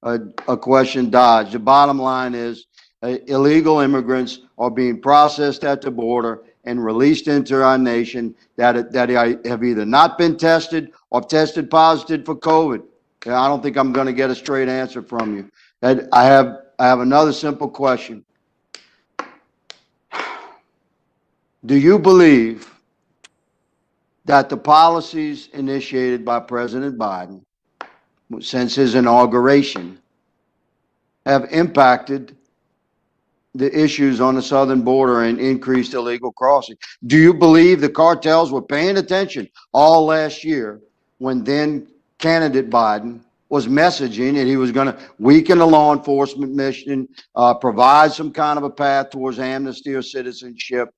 a question dodged. The bottom line is illegal immigrants are being processed at the border and released into our nation that have either not been tested or tested positive for COVID. I don't think I'm going to get a straight answer from you. I have another simple question. Do you believe that the policies initiated by President Biden since his inauguration have impacted the issues on the southern border and increased illegal crossing? Do you believe the cartels were paying attention all last year when then candidate Biden was messaging that he was going to weaken the law enforcement mission, provide some kind of a path towards amnesty or citizenship,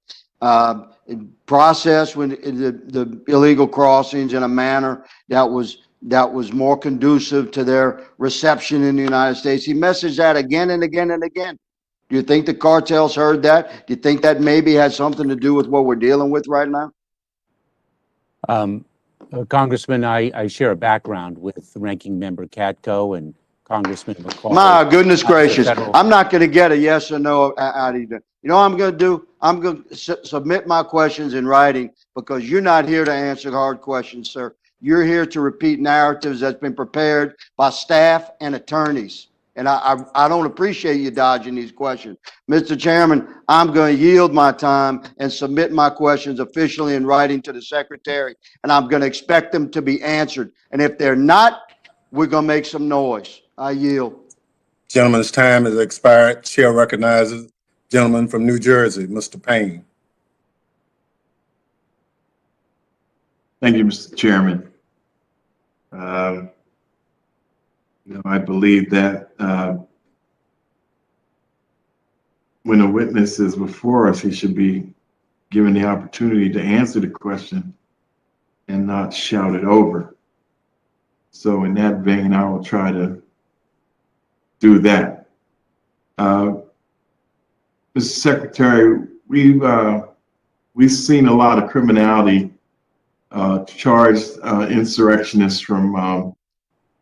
process when the illegal crossings in a manner that was more conducive to their reception in the United States? He messaged that again and again and again. Do you think the cartels heard that? Do you think that maybe had something to do with what we're dealing with right now? Congressman, I share a background with Ranking Member Katko and Congressman McCall. My goodness gracious. I'm not going to get a yes or no out of you. You know what I'm going to do? I'm going to submit my questions in writing, because you're not here to answer hard questions, sir. You're here to repeat narratives that's been prepared by staff and attorneys. And I don't appreciate you dodging these questions. Mr. Chairman, I'm going to yield my time and submit my questions officially in writing to the Secretary, and I'm going to expect them to be answered. And if they're not, we're going to make some noise. I yield. Gentleman's time has expired. Chair recognizes gentleman from New Jersey, Mr. Payne. Thank you, Mr. Chairman. I believe that when a witness is before us, he should be given the opportunity to answer the question and not shout it over. So in that vein, I will try to do that. Mr. Secretary, we've seen a lot of criminality, charged insurrectionists from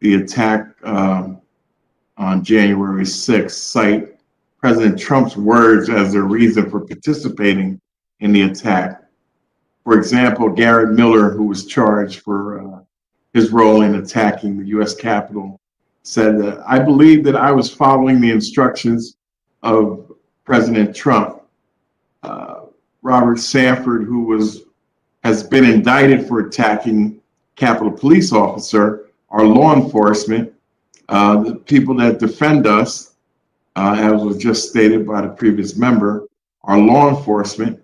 the attack on January 6th cite President Trump's words as their reason for participating in the attack. For example, Garrett Miller, who was charged for his role in attacking the U.S. Capitol, said that, "I believe that I was following the instructions of President Trump." Robert Sanford, who has been indicted for attacking Capitol Police officer, our law enforcement, the people that defend us, as was just stated by the previous member, our law enforcement,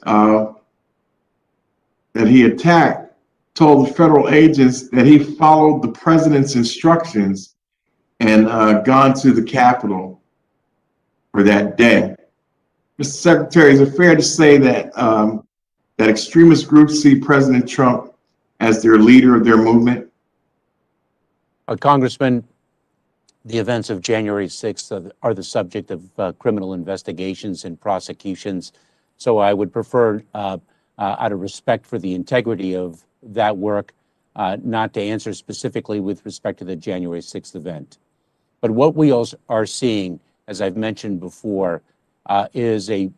that he attacked, told the federal agents that he followed the president's instructions and gone to the Capitol for that day. Mr. Secretary, is it fair to say that that extremist groups see President Trump as their leader of their movement? Congressman, the events of January 6th are the subject of criminal investigations and prosecutions. So I would prefer, out of respect for the integrity of that work, not to answer specifically with respect to the January 6th event. But what we are seeing, as I've mentioned before, is a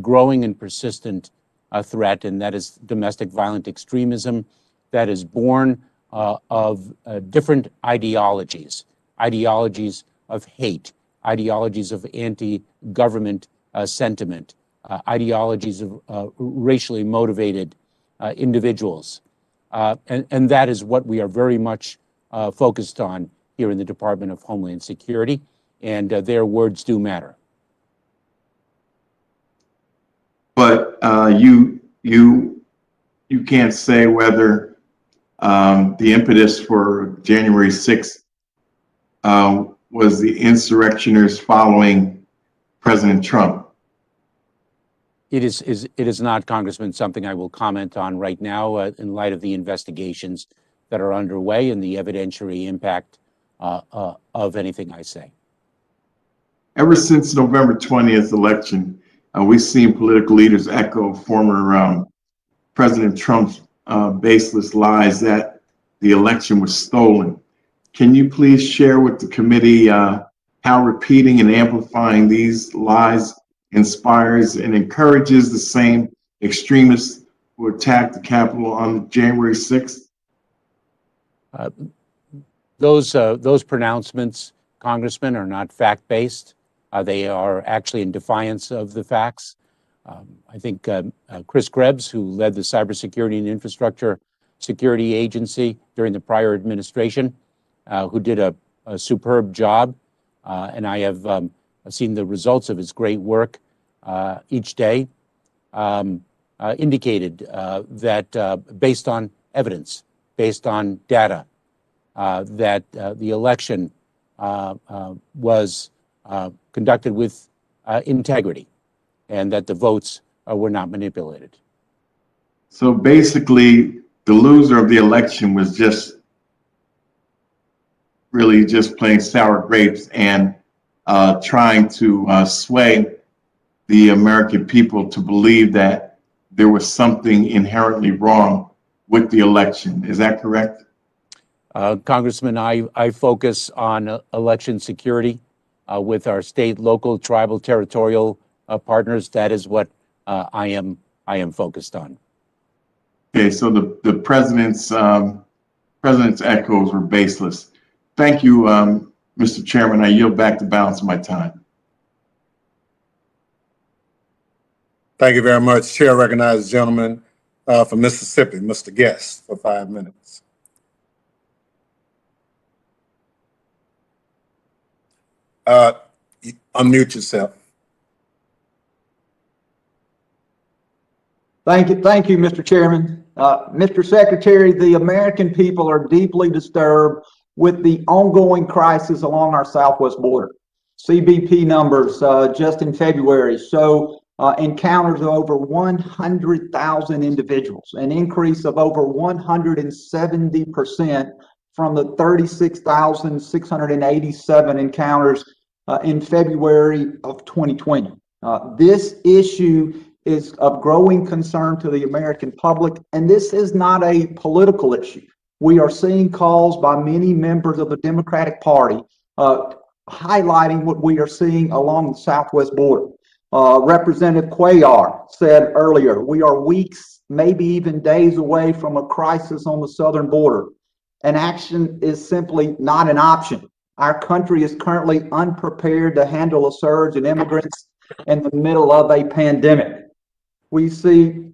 growing and persistent threat, and that is domestic violent extremism that is born of different ideologies of hate, ideologies of anti-government sentiment, ideologies of racially motivated individuals. And that is what we are very much focused on here in the Department of Homeland Security, and their words do matter. But you can't say whether the impetus for January 6th was the insurrectioners following President Trump. It is not, Congressman, something I will comment on right now in light of the investigations that are underway and the evidentiary impact of anything I say. Ever since November 20th election, we've seen political leaders echo former President Trump's baseless lies that the election was stolen. Can you please share with the committee how repeating and amplifying these lies inspires and encourages the same extremists who attacked the Capitol on January 6th? Those pronouncements, Congressman, are not fact-based. They are actually in defiance of the facts. I think Chris Krebs, who led the Cybersecurity and Infrastructure Security Agency during the prior administration, who did a superb job, and I have seen the results of his great work each day, indicated that based on evidence, based on data, that the election was conducted with integrity and that the votes were not manipulated. So basically, the loser of the election was just really just playing sour grapes and trying to sway the American people to believe that there was something inherently wrong with the election. Is that correct? Congressman, I focus on election security with our state, local, tribal, territorial partners. That is what I am focused on. Okay, so the president's echoes were baseless. Thank you, Mr. Chairman. I yield back the balance of my time. Thank you very much. Chair recognizes the gentleman from Mississippi, Mr. Guest, for 5 minutes. Unmute yourself. Thank you, Mr. Chairman. Mr. Secretary, the American people are deeply disturbed with the ongoing crisis along our southwest border. CBP numbers just in February show encounters of over 100,000 individuals, an increase of over 170% from the 36,687 encounters in February of 2020. This issue is of growing concern to the American public, and this is not a political issue. We are seeing calls by many members of the Democratic Party highlighting what we are seeing along the southwest border. Representative Cuellar said earlier, we are weeks, maybe even days away from a crisis on the southern border, and action is simply not an option. Our country is currently unprepared to handle a surge in immigrants in the middle of a pandemic. We see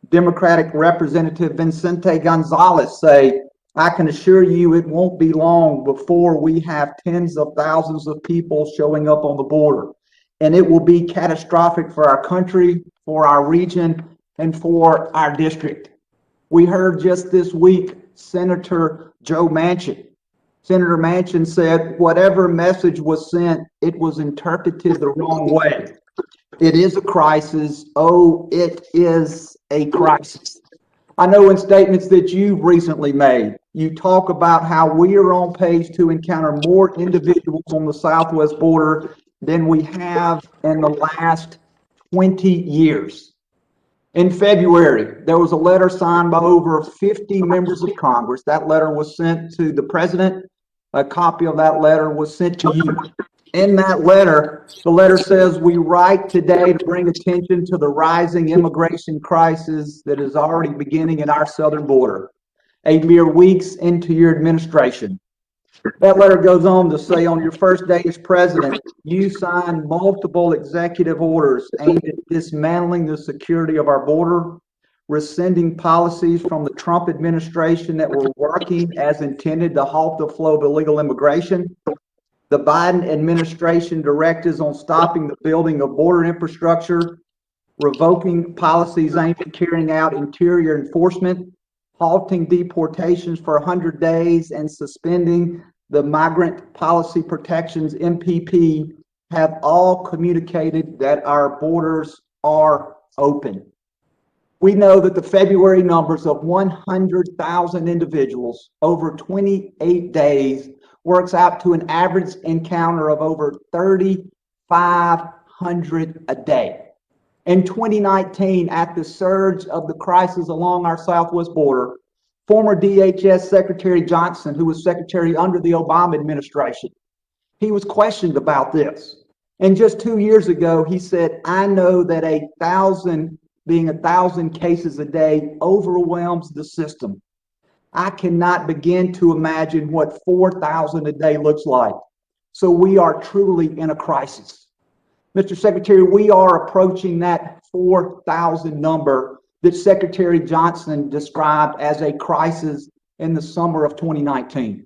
Democratic Representative Vicente Gonzalez say, I can assure you it won't be long before we have tens of thousands of people showing up on the border. And it will be catastrophic for our country, for our region, and for our district. We heard just this week, Senator Joe Manchin. Senator Manchin said, whatever message was sent, it was interpreted the wrong way. It is a crisis. Oh, it is a crisis. I know in statements that you've recently made, you talk about how we are on pace to encounter more individuals on the southwest border than we have in the last 20 years. In February, there was a letter signed by over 50 members of Congress. That letter was sent to the president. A copy of that letter was sent to you. In that letter, the letter says, we write today to bring attention to the rising immigration crisis that is already beginning at our southern border, a mere weeks into your administration. That letter goes on to say, on your first day as president, you signed multiple executive orders aimed at dismantling the security of our border, rescinding policies from the Trump administration that were working as intended to halt the flow of illegal immigration, the Biden administration directives on stopping the building of border infrastructure, revoking policies aimed at carrying out interior enforcement, halting deportations for 100 days, and suspending the Migrant Policy Protections, MPP, have all communicated that our borders are open. We know that the February numbers of 100,000 individuals over 28 days works out to an average encounter of over 3,500 a day. In 2019, at the surge of the crisis along our southwest border, Former DHS Secretary Johnson, who was secretary under the Obama administration, he was questioned about this. And just 2 years ago, he said, I know that 1,000 cases a day overwhelms the system. I cannot begin to imagine what 4,000 a day looks like. So we are truly in a crisis. Mr. Secretary, we are approaching that 4,000 number that Secretary Johnson described as a crisis in the summer of 2019.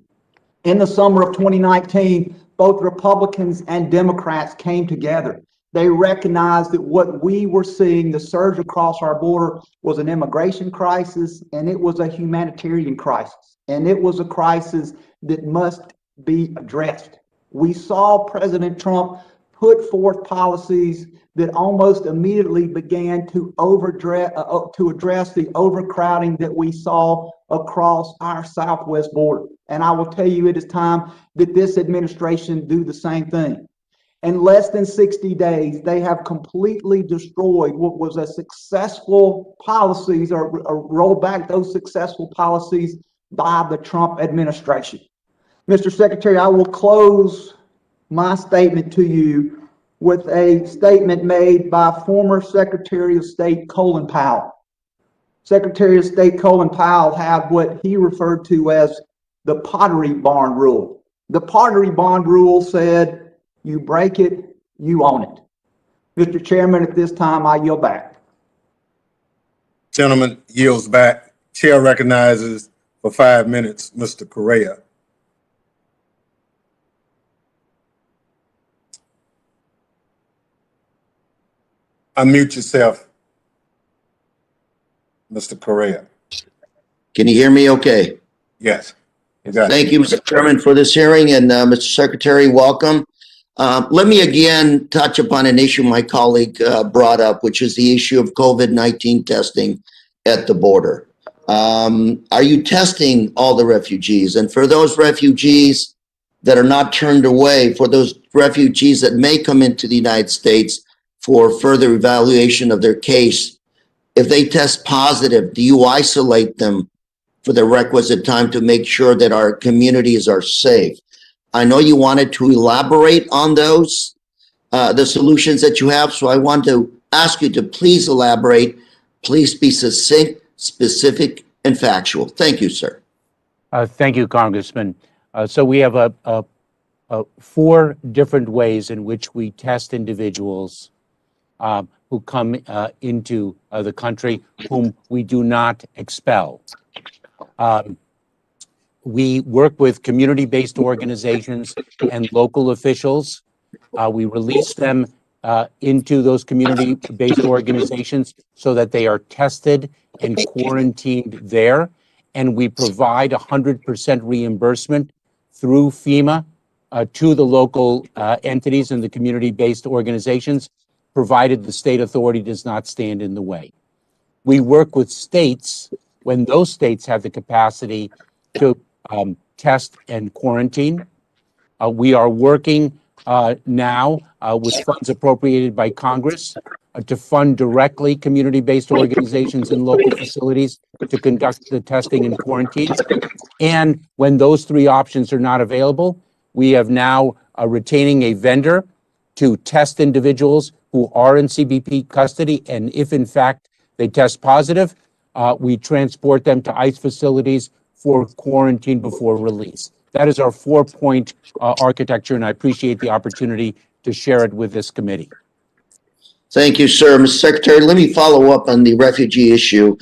In the summer of 2019, both Republicans and Democrats came together. They recognized that what we were seeing, the surge across our border, was an immigration crisis, and it was a humanitarian crisis, and it was a crisis that must be addressed. We saw President Trump put forth policies that almost immediately began to address the overcrowding that we saw across our southwest border. And I will tell you, it is time that this administration do the same thing. In less than 60 days, they have completely destroyed what was a successful policies, or roll back those successful policies by the Trump administration. Mr. Secretary, I will close my statement to you with a statement made by former Secretary of State Colin Powell. Secretary of State Colin Powell had what he referred to as the Pottery Barn Rule. The Pottery Barn Rule said, you break it, you own it. Mr. Chairman, at this time, I yield back. Gentleman yields back. Chair recognizes for 5 minutes, Mr. Correa. Unmute yourself, Mr. Correa. Can you hear me okay? Yes. You got it. Thank you, Mr. Chairman, for this hearing, and Mr. Secretary, welcome. Let me again touch upon an issue my colleague brought up, which is the issue of COVID-19 testing at the border. Are you testing all the refugees? And for those refugees that are not turned away, for those refugees that may come into the United States for further evaluation of their case, if they test positive, do you isolate them for the requisite time to make sure that our communities are safe? I know you wanted to elaborate on those, the solutions that you have, so I want to ask you to please elaborate. Please be succinct, specific, and factual. Thank you, sir. Thank you, Congressman. So we have 4 different ways in which we test individuals who come into the country whom we do not expel. We work with community-based organizations and local officials. We release them into those community-based organizations so that they are tested and quarantined there. And we provide 100% reimbursement through FEMA to the local entities and the community-based organizations, provided the state authority does not stand in the way. We work with states when those states have the capacity to test and quarantine. We are working now with funds appropriated by Congress to fund directly community-based organizations and local facilities to conduct the testing and quarantine. And when those 3 options are not available, we have now retaining a vendor to test individuals who are in CBP custody. And if in fact they test positive, we transport them to ICE facilities for quarantine before release. That is our 4-point architecture, and I appreciate the opportunity to share it with this committee. Thank you, sir. Mr. Secretary, let me follow up on the refugee issue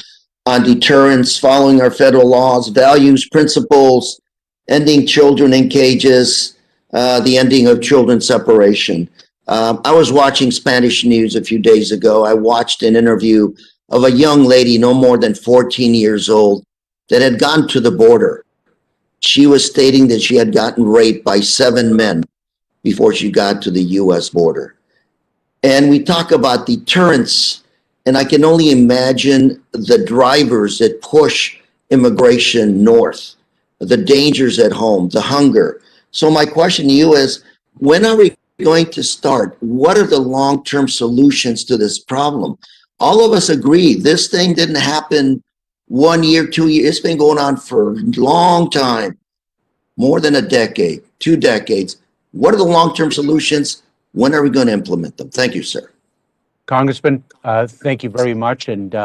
on deterrence, following our federal laws, values, principles, ending children in cages, the ending of children separation. I was watching Spanish news a few days ago. I watched an interview of a young lady, no more than 14 years old, that had gone to the border. She was stating that she had gotten raped by 7 men before she got to the U.S. border. And we talk about deterrence, and I can only imagine the drivers that push immigration north, the dangers at home, the hunger. So my question to you is, when are we going to start? What are the long-term solutions to this problem? All of us agree this thing didn't happen 1 year, 2 years. It's been going on for a long time, more than a decade, 2 decades. What are the long-term solutions? When are we going to implement them? Thank you, sir. Congressman, thank you very much. And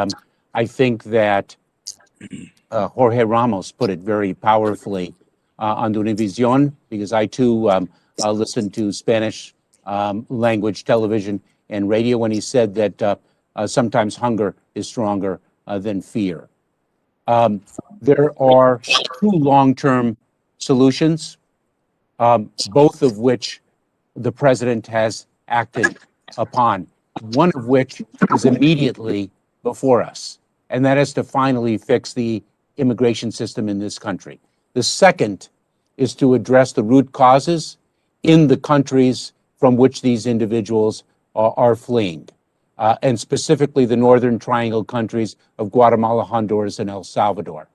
I think that Jorge Ramos put it very powerfully on Univision, because I too listen to Spanish language television and radio, when he said that sometimes hunger is stronger than fear. There are 2 long-term solutions, both of which the president has acted upon, one of which is immediately before us, and that is to finally fix the immigration system in this country. The second is to address the root causes in the countries from which these individuals are fleeing, and specifically the Northern Triangle countries of Guatemala, Honduras, and El Salvador.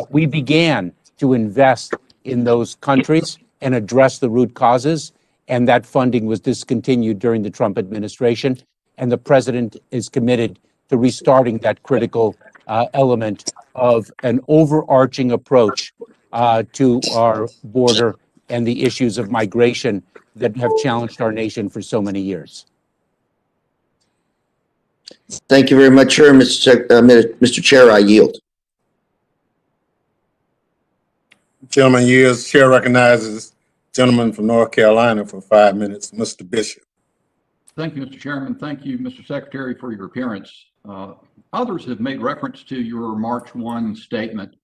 We began to invest in those countries and address the root causes, and that funding was discontinued during the Trump administration, and the president is committed to restarting that critical element of an overarching approach to our border and the issues of migration that have challenged our nation for so many years. Thank you very much, sir. Mr. Chair, I yield. Gentleman yields. Chair recognizes gentleman from North Carolina for 5 minutes, Mr. Bishop. Thank you, Mr. Chairman. Thank you, Mr. Secretary, for your appearance. Others have made reference to your March 1 statement.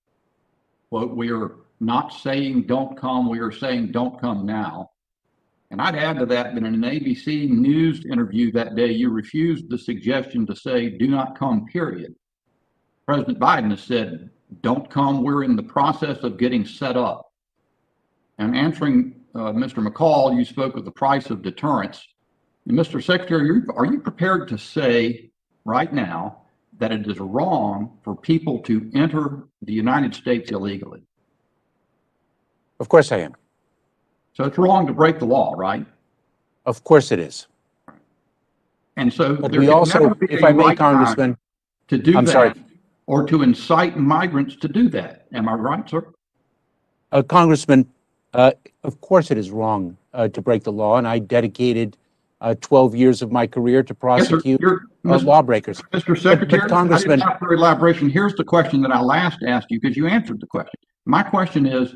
Quote, "We are not saying don't come, we are saying don't come now." And I'd add to that in an ABC News interview that day, you refused the suggestion to say do not come, period. President Biden has said, don't come, we're in the process of getting set up. And answering Mr. McCall, you spoke of the price of deterrence. And Mr. Secretary, are you prepared to say right now that it is wrong for people to enter the United States illegally? Of course I am. So it's wrong to break the law, right? Of course it is. And so But there we can also, never be if a I may, right time Congressman, to do I'm that, sorry. or to incite migrants to do that. Am I right, sir? Congressman, of course it is wrong to break the law, and I dedicated 12 years of my career to prosecute lawbreakers. Mr. Secretary, Congressman, I didn't ask for elaboration. Here's the question that I last asked you, because you answered the question. My question is,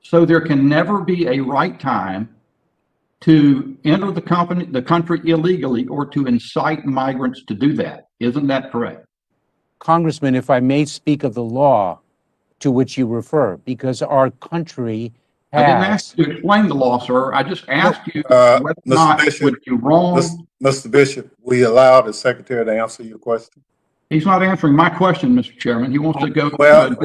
so there can never be a right time to enter the country illegally or to incite migrants to do that. Isn't that correct? Congressman, if I may speak of the law to which you refer, because our country has... I didn't ask you to explain the law, sir. I just asked you Mr. whether or not Bishop, would you wrong. Mr. Bishop, we allow the secretary to answer your question. He's not answering my question, Mr. Chairman. He wants to go. Well,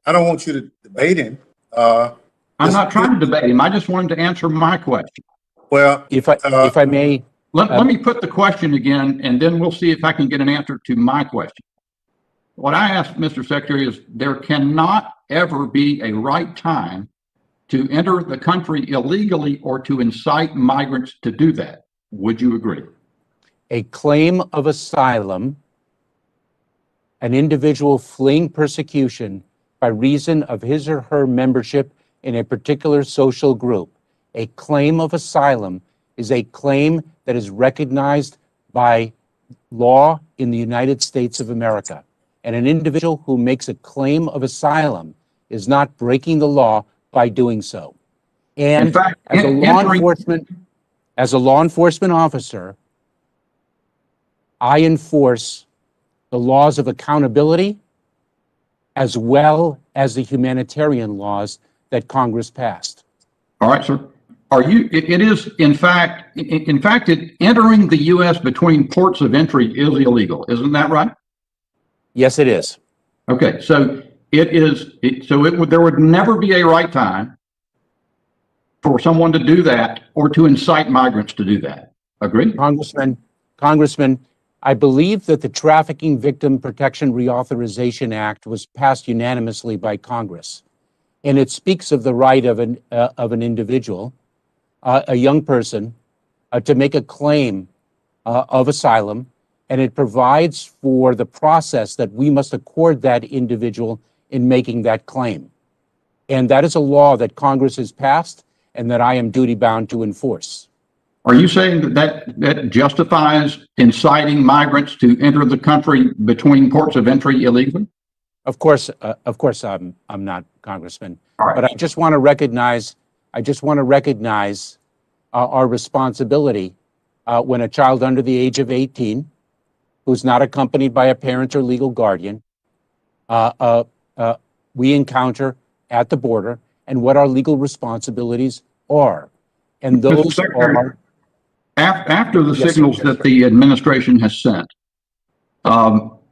I don't want you to debate him. I'm not trying to debate him. I just want him to answer my question. Well, if I may... Let me put the question again, and then we'll see if I can get an answer to my question. What I asked, Mr. Secretary, is there cannot ever be a right time to enter the country illegally or to incite migrants to do that. Would you agree? A claim of asylum, an individual fleeing persecution by reason of his or her membership in a particular social group, a claim of asylum is a claim that is recognized by law in the United States of America. And an individual who makes a claim of asylum is not breaking the law by doing so. And In fact, as a law enforcement officer, I enforce the laws of accountability as well as the humanitarian laws that Congress passed. All right, sir. It is, in fact, entering the U.S. between ports of entry is illegal. Isn't that right? Yes, it is. Okay, so there would never be a right time for someone to do that or to incite migrants to do that. Agree? Congressman, I believe that the Trafficking Victim Protection Reauthorization Act was passed unanimously by Congress, and it speaks of the right of an individual, a young person, to make a claim of asylum and it provides for the process that we must accord that individual in making that claim. And that is a law that Congress has passed and that I am duty-bound to enforce. Are you saying that justifies inciting migrants to enter the country between ports of entry illegally? Of course, I'm not, Congressman. All right. But I just want to recognize our responsibility when a child under the age of 18, who's not accompanied by a parent or legal guardian, we encounter at the border, and what our legal responsibilities are. And those are... After the Yes, signals sir. that the administration has sent,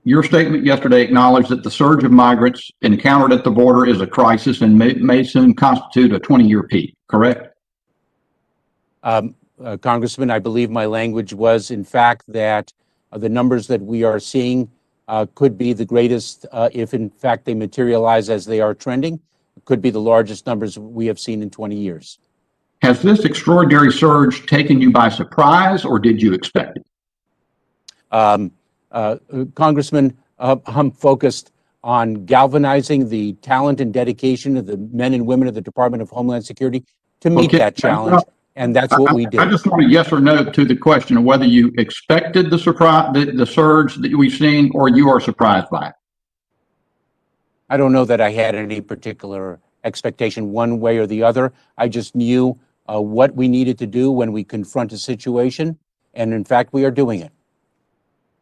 your statement yesterday acknowledged that the surge of migrants encountered at the border is a crisis and may soon constitute a 20-year peak, correct? Congressman, I believe my language was, in fact, that the numbers that we are seeing could be the greatest, if in fact they materialize as they are trending, could be the largest numbers we have seen in 20 years. Has this extraordinary surge taken you by surprise, or did you expect it? Congressman, I'm focused on galvanizing the talent and dedication of the men and women of the Department of Homeland Security to meet Okay. that challenge, and that's what we did. I just want a yes or no to the question of whether you expected the surge that we've seen, or you are surprised by it. I don't know that I had any particular expectation one way or the other. I just knew what we needed to do when we confront a situation, and in fact, we are doing it.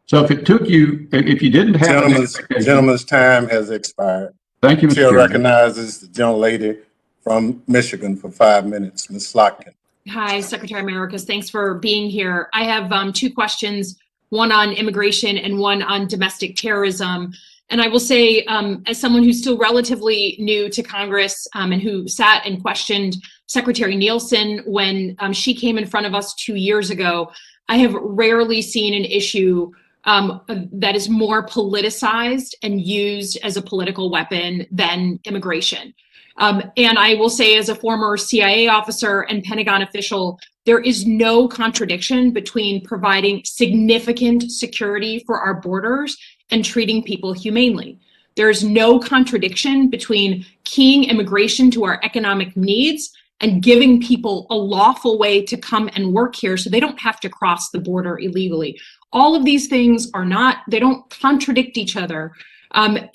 So if it took you, if you didn't have an expectation- Gentleman's time has expired. Thank you, Mr. Chair Chairman. recognizes the gentlelady from Michigan for 5 minutes, Ms. Slotkin. Hi, Secretary Mayorkas. Thanks for being here. I have two questions, one on immigration and one on domestic terrorism. And I will say, as someone who's still relatively new to Congress and who sat and questioned Secretary Nielsen when she came in front of us 2 years ago, I have rarely seen an issue that is more politicized and used as a political weapon than immigration. And I will say, as a former CIA officer and Pentagon official, there is no contradiction between providing significant security for our borders and treating people humanely. There is no contradiction between keying immigration to our economic needs and giving people a lawful way to come and work here so they don't have to cross the border illegally. All of these things are not, they don't contradict each other. I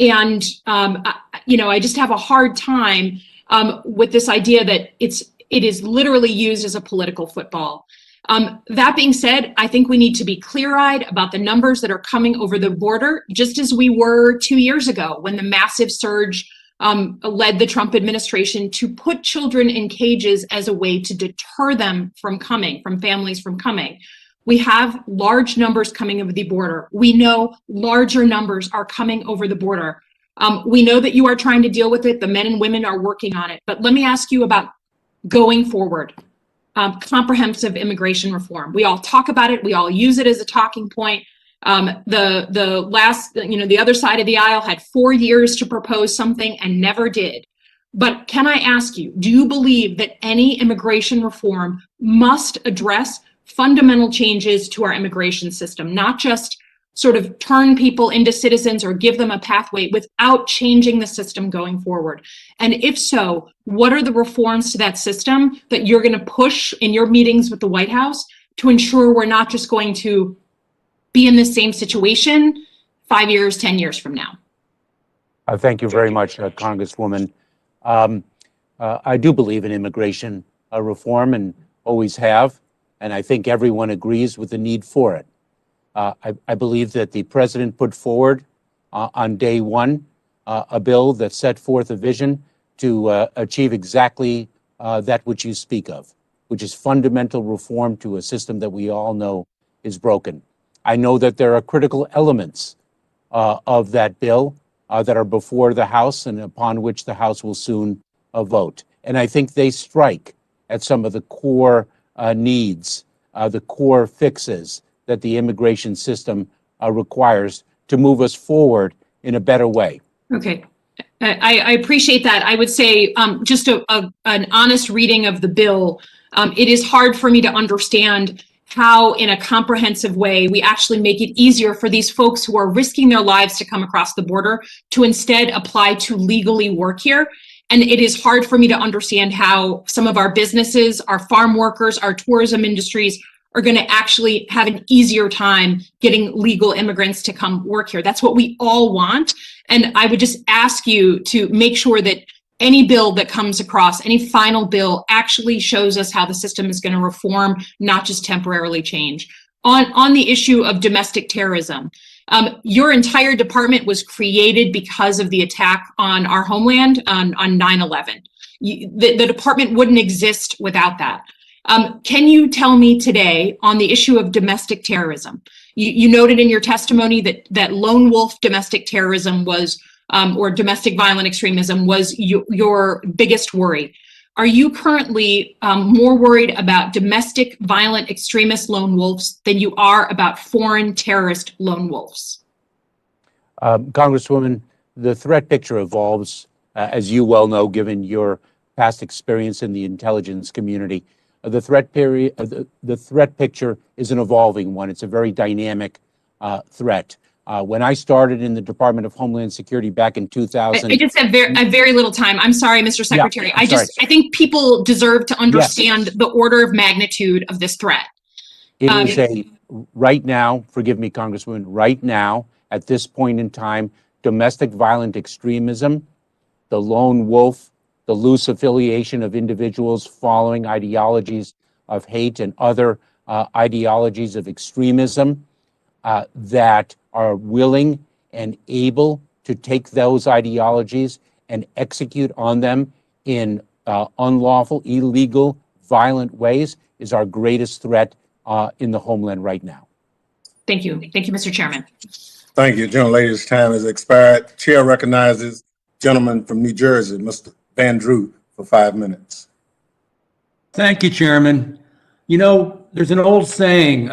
just have a hard time with this idea that it is literally used as a political football. That being said, I think we need to be clear-eyed about the numbers that are coming over the border, just as we were 2 years ago when the massive surge led the Trump administration to put children in cages as a way to deter them from coming, from families from coming. We have large numbers coming over the border. We know larger numbers are coming over the border. We know that you are trying to deal with it. The men and women are working on it. But let me ask you about going forward. Comprehensive immigration reform. We all talk about it. We all use it as a talking point. The other side of the aisle had 4 years to propose something and never did. But can I ask you, do you believe that any immigration reform must address fundamental changes to our immigration system, not just sort of turn people into citizens or give them a pathway without changing the system going forward? And if so, what are the reforms to that system that you're going to push in your meetings with the White House to ensure we're not just going to be in the same situation 5 years, 10 years from now? Thank you very much, Congresswoman. I do believe in immigration reform and always have, and I think everyone agrees with the need for it. I believe that the president put forward on day one a bill that set forth a vision to achieve exactly that which you speak of, which is fundamental reform to a system that we all know is broken. I know that there are critical elements of that bill that are before the House and upon which the House will soon vote. And I think they strike at some of the core needs, the core fixes that the immigration system requires to move us forward in a better way. Okay, I appreciate that. I would say just an honest reading of the bill, it is hard for me to understand how in a comprehensive way we actually make it easier for these folks who are risking their lives to come across the border to instead apply to legally work here. And it is hard for me to understand how some of our businesses, our farm workers, our tourism industries are going to actually have an easier time getting legal immigrants to come work here. That's what we all want. And I would just ask you to make sure that any bill that comes across, any final bill, actually shows us how the system is going to reform, not just temporarily change. On the issue of domestic terrorism, your entire department was created because of the attack on our homeland on 9/11. The department wouldn't exist without that. Can you tell me today on the issue of domestic terrorism? You noted in your testimony that lone wolf domestic terrorism was or domestic violent extremism was your biggest worry. Are you currently more worried about domestic violent extremist lone wolves than you are about foreign terrorist lone wolves? Congresswoman, the threat picture evolves, as you well know, given your past experience in the intelligence community. The threat picture is an evolving one. It's a very dynamic threat. When I started in the Department of Homeland Security back in 2000, I just have very little time. I'm sorry, Mr. Secretary. Yeah, I think people deserve to understand the order of magnitude of this threat. it is right now, forgive me, Congresswoman, right now, at this point in time, domestic violent extremism, the lone wolf, the loose affiliation of individuals following ideologies of hate and other ideologies of extremism that are willing and able to take those ideologies and execute on them in unlawful, illegal, violent ways is our greatest threat in the homeland right now. Thank you. Thank you, Mr. Chairman. Thank you. Gentlelady's time has expired. Chair recognizes gentleman from New Jersey, Mr. Van Drew, for 5 minutes. Thank you, Chairman. You know, there's an old saying,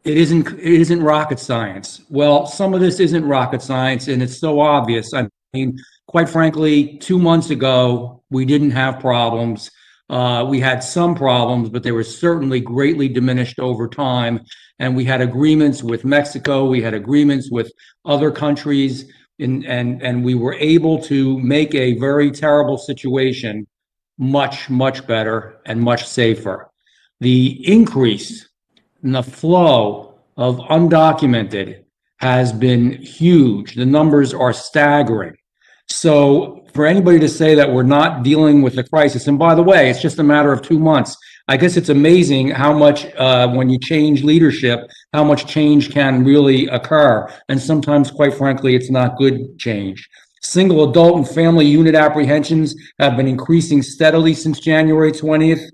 it isn't rocket science. Well, some of this isn't rocket science, and it's so obvious. I mean, quite frankly, 2 months ago, we didn't have problems. We had some problems, but they were certainly greatly diminished over time. And we had agreements with Mexico. We had agreements with other countries, and we were able to make a very terrible situation much, much better and much safer. The increase in the flow of undocumented has been huge. The numbers are staggering. So for anybody to say that we're not dealing with a crisis, and by the way, it's just a matter of 2 months. I guess it's amazing how much, when you change leadership, how much change can really occur. And sometimes, quite frankly, it's not good change. Single adult and family unit apprehensions have been increasing steadily since January 20th.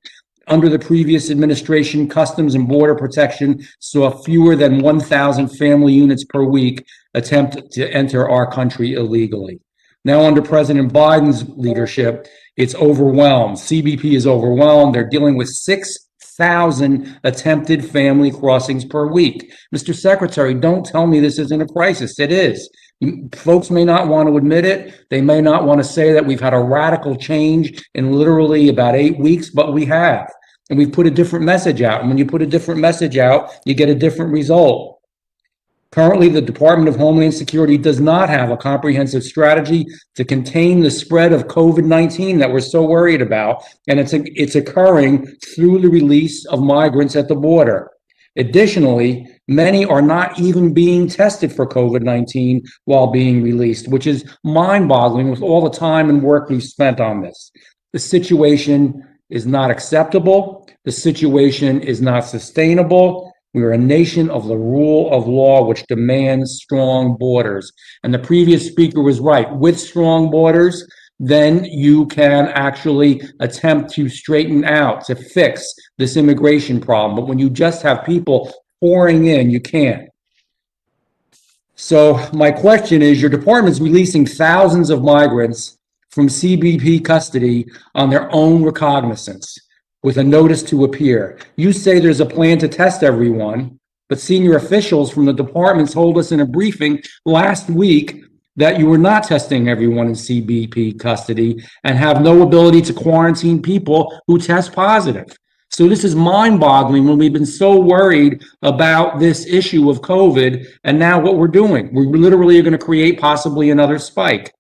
Under the previous administration, Customs and Border Protection saw fewer than 1,000 family units per week attempt to enter our country illegally. Now, under President Biden's leadership, it's overwhelmed. CBP is overwhelmed. They're dealing with 6,000 attempted family crossings per week. Mr. Secretary, don't tell me this isn't a crisis. It is. Folks may not want to admit it. They may not want to say that we've had a radical change in literally about 8 weeks, but we have. And we've put a different message out. And when you put a different message out, you get a different result. Currently, the Department of Homeland Security does not have a comprehensive strategy to contain the spread of COVID-19 that we're so worried about, and it's occurring through the release of migrants at the border. Additionally, many are not even being tested for COVID-19 while being released, which is mind-boggling with all the time and work we've spent on this. The situation is not acceptable. The situation is not sustainable. We are a nation of the rule of law, which demands strong borders. And the previous speaker was right. With strong borders, then you can actually attempt to straighten out, to fix this immigration problem. But when you just have people pouring in, you can't. So my question is, your department's releasing thousands of migrants from CBP custody on their own recognizance, with a notice to appear. You say there's a plan to test everyone, but senior officials from the department told us in a briefing last week that you were not testing everyone in CBP custody and have no ability to quarantine people who test positive. So this is mind-boggling when we've been so worried about this issue of COVID, and now what we're doing, we literally are going to create possibly another spike.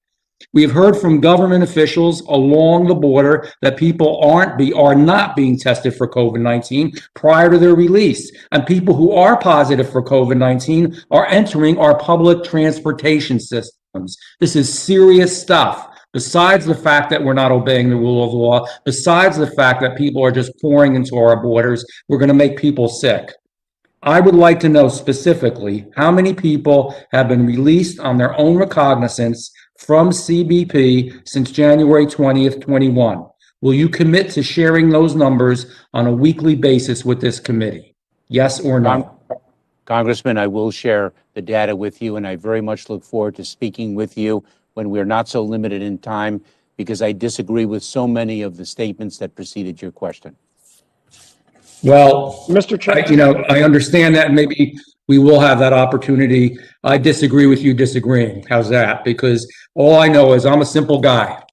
We've heard from government officials along the border that people are not being tested for COVID-19 prior to their release. And people who are positive for COVID-19 are entering our public transportation systems. This is serious stuff. Besides the fact that we're not obeying the rule of law, besides the fact that people are just pouring into our borders, we're going to make people sick. I would like to know specifically how many people have been released on their own recognizance from CBP since January 20th, 21. Will you commit to sharing those numbers on a weekly basis with this committee? Yes or no? Congressman, I will share the data with you, and I very much look forward to speaking with you when we're not so limited in time, because I disagree with so many of the statements that preceded your question. Well, Mr. Chairman. I understand that, and maybe we will have that opportunity. I disagree with you disagreeing. How's that? Because all I know is I'm a simple guy.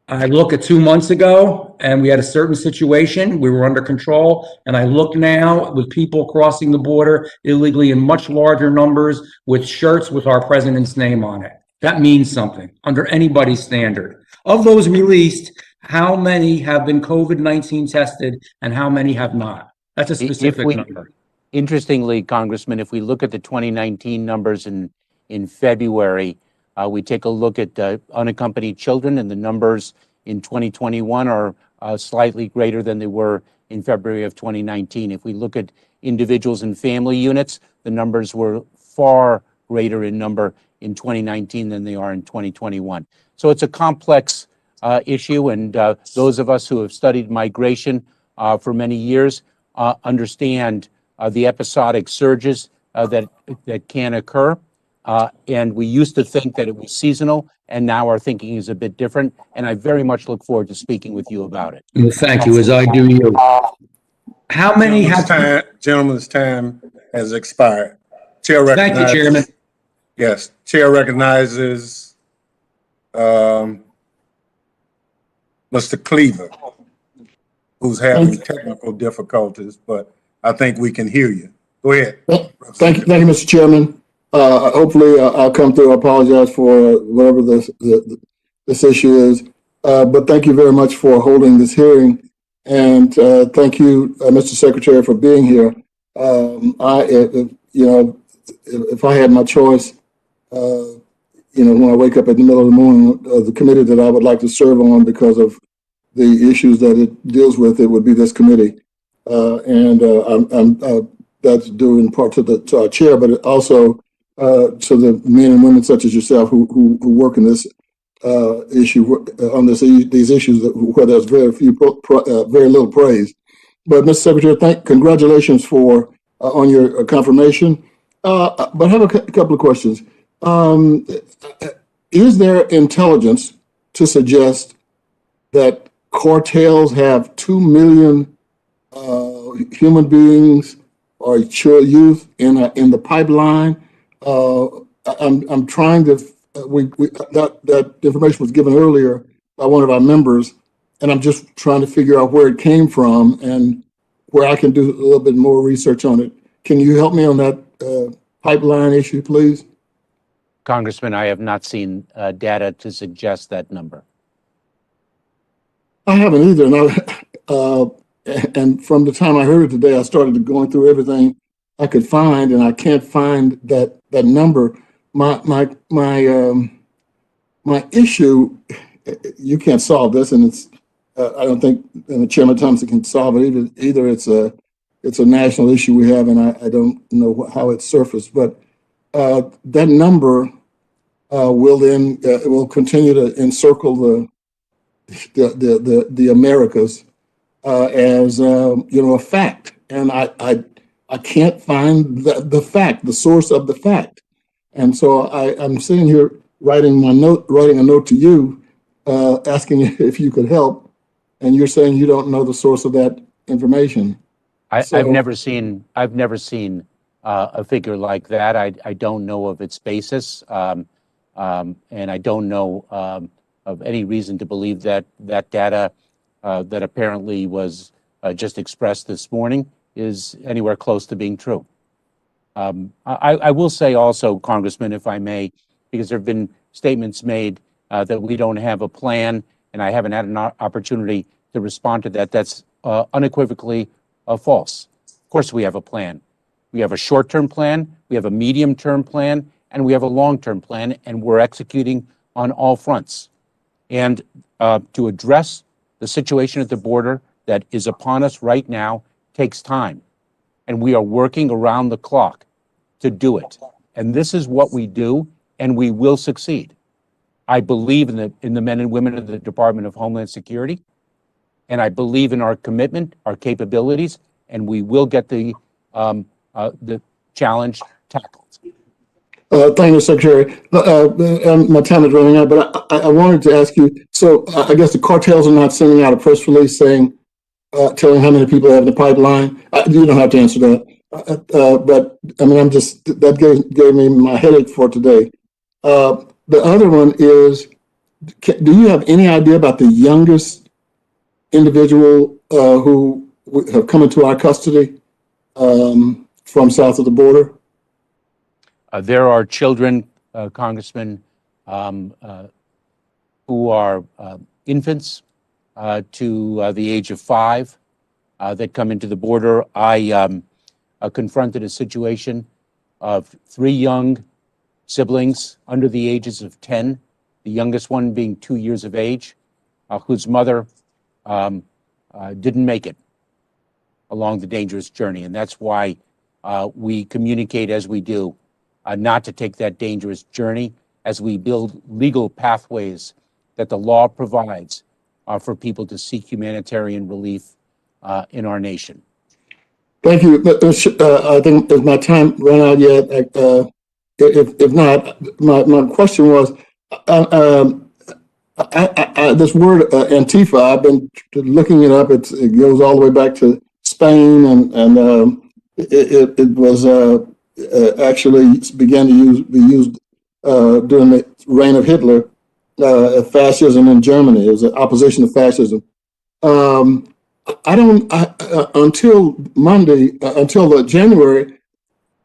I look at 2 months ago and we had a certain situation, we were under control, and I look now with people crossing the border illegally in much larger numbers with shirts with our president's name on it. That means something under anybody's standard. Of those released, how many have been COVID-19 tested and how many have not? That's a specific number. Interestingly, Congressman, if we look at the 2019 numbers in February, we take a look at unaccompanied children, and the numbers in 2021 are slightly greater than they were in February of 2019. If we look at individuals and family units, the numbers were far greater in number in 2019 than they are in 2021. So it's a complex issue, and those of us who have studied migration for many years understand the episodic surges that can occur. And we used to think that it was seasonal, and now our thinking is a bit different. And I very much look forward to speaking with you about it. Well, thank you, as I do you. How many Gentleman's time has expired. Chair recognizes. Thank you, Chairman. Yes, Chair recognizes Mr. Cleaver, who's having technical difficulties, but I think we can hear you. Go ahead. Thank you, Mr. Chairman. Hopefully, I'll come through. I apologize for whatever this issue is, but thank you very much for holding this hearing, and thank you, Mr. Secretary, for being here. If I had my choice, when I wake up in the middle of the morning, the committee that I would like to serve on because of the issues that it deals with, it would be this committee. That's due in part to our chair, but also to the men and women such as yourself who work in this issue on these issues where there's very little praise. But Mr. Secretary, congratulations on your confirmation. But I have a couple of questions. Is there intelligence to suggest that cartels have 2 million human beings or youth in the pipeline? I'm trying to. That information was given earlier by one of our members, and I'm just trying to figure out where it came from and where I can do a little bit more research on it. Can you help me on that pipeline issue, please? Congressman, I have not seen data to suggest that number. I haven't either. And from the time I heard it today, I started going through everything I could find, and I can't find that number. My issue, you can't solve this, and it's I don't think Chairman Thompson can solve it either. It's a national issue we have, and I don't know how it surfaced, but that number will continue to encircle the Americas as a fact, and I can't find the fact, the source of the fact, and so I'm sitting here writing a note to you, asking if you could help, and you're saying you don't know the source of that information. I've never seen a figure like that. I don't know of its basis, and I don't know of any reason to believe that data that apparently was just expressed this morning is anywhere close to being true. I will say also, Congressman, if I may, because there have been statements made that we don't have a plan, and I haven't had an opportunity to respond to that. That's unequivocally false. Of course we have a plan. We have a short-term plan, we have a medium-term plan, and we have a long-term plan, and we're executing on all fronts. And to address the situation at the border that is upon us right now takes time. And we are working around the clock to do it. And this is what we do, and we will succeed. I believe in the men and women of the Department of Homeland Security, and I believe in our commitment, our capabilities, and we will get the challenge tackled. Thank you, Secretary. And my time is running out, but I wanted to ask you, so I guess the cartels are not sending out a press release saying, telling how many people they have in the pipeline. You don't have to answer that. But I mean, that gave me my headache for today. The other one is, do you have any idea about the youngest individual who have come into our custody from south of the border? There are children, Congressman, who are infants to the age of 5 that come into the border. I confronted a situation of 3 young siblings under the ages of 10, the youngest one being 2 years of age, whose mother didn't make it along the dangerous journey. And that's why we communicate as we do, not to take that dangerous journey, as we build legal pathways that the law provides for people to seek humanitarian relief in our nation. Thank you. I think has my time run out yet? If not, my question was, this word Antifa, I've been looking it up. It goes all the way back to Spain, and it was actually began to be used during the reign of Hitler, fascism in Germany. It was an opposition to fascism. Until Monday, until January,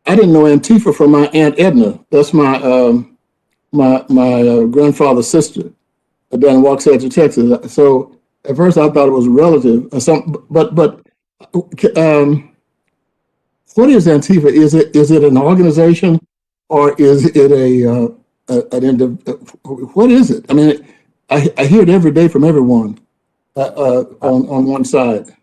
I didn't know Antifa from my Aunt Edna. That's my grandfather's sister down in Waxahachie, Texas. So at first I thought it was a relative or something, but what is Antifa? Is it an organization, or is it what is it? I mean, I hear it every day from everyone on one side.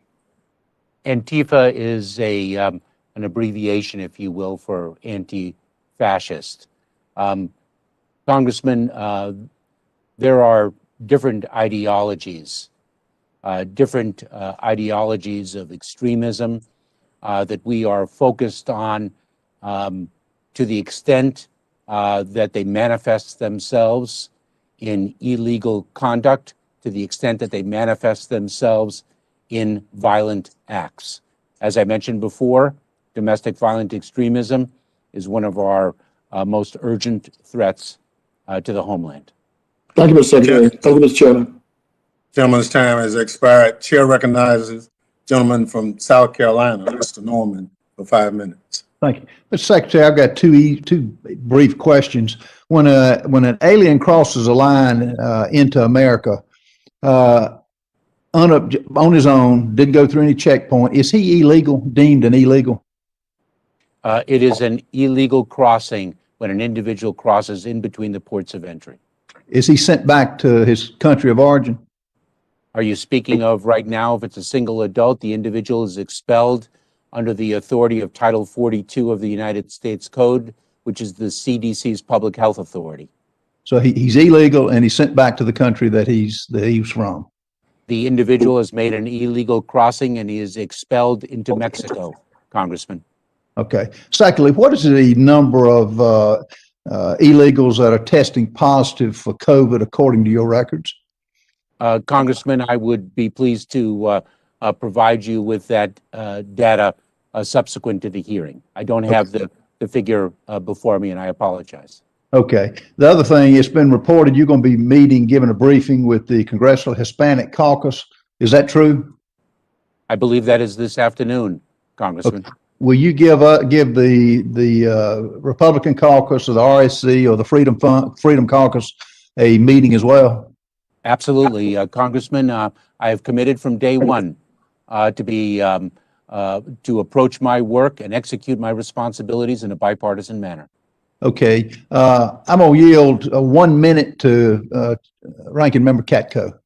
Antifa is an abbreviation, if you will, for anti-fascist. Congressman, there are different ideologies of extremism that we are focused on to the extent that they manifest themselves in illegal conduct, to the extent that they manifest themselves in violent acts. As I mentioned before, domestic violent extremism is one of our most urgent threats to the homeland. Thank you, Mr. Secretary. Thank you, Mr. Chairman. Gentleman's time has expired. Chair recognizes gentleman from South Carolina, Mr. Norman, for 5 minutes. Thank you. Mr. Secretary, I've got two brief questions. When an alien crosses a line into America on his own, didn't go through any checkpoint, is he deemed an illegal? It is an illegal crossing when an individual crosses in between the ports of entry. Is he sent back to his country of origin? Are you speaking of right now, if it's a single adult, the individual is expelled under the authority of Title 42 of the United States Code, which is the CDC's public health authority. So he's illegal and he's sent back to the country that he's from. The individual has made an illegal crossing and he is expelled into Mexico, Congressman. Okay. Secondly, what is the number of illegals that are testing positive for COVID according to your records? Congressman, I would be pleased to provide you with that data subsequent to the hearing. I don't have the figure before me, and I apologize. Okay. The other thing, it's been reported you're going to be giving a briefing with the Congressional Hispanic Caucus. Is that true? I believe that is this afternoon, Congressman. Will you give the Republican caucus or the RSC or the Freedom Caucus a meeting as well? Absolutely, Congressman. I have committed from day one to approach my work and execute my responsibilities in a bipartisan manner. Okay, I'm gonna yield 1 minute to Ranking Member Katko.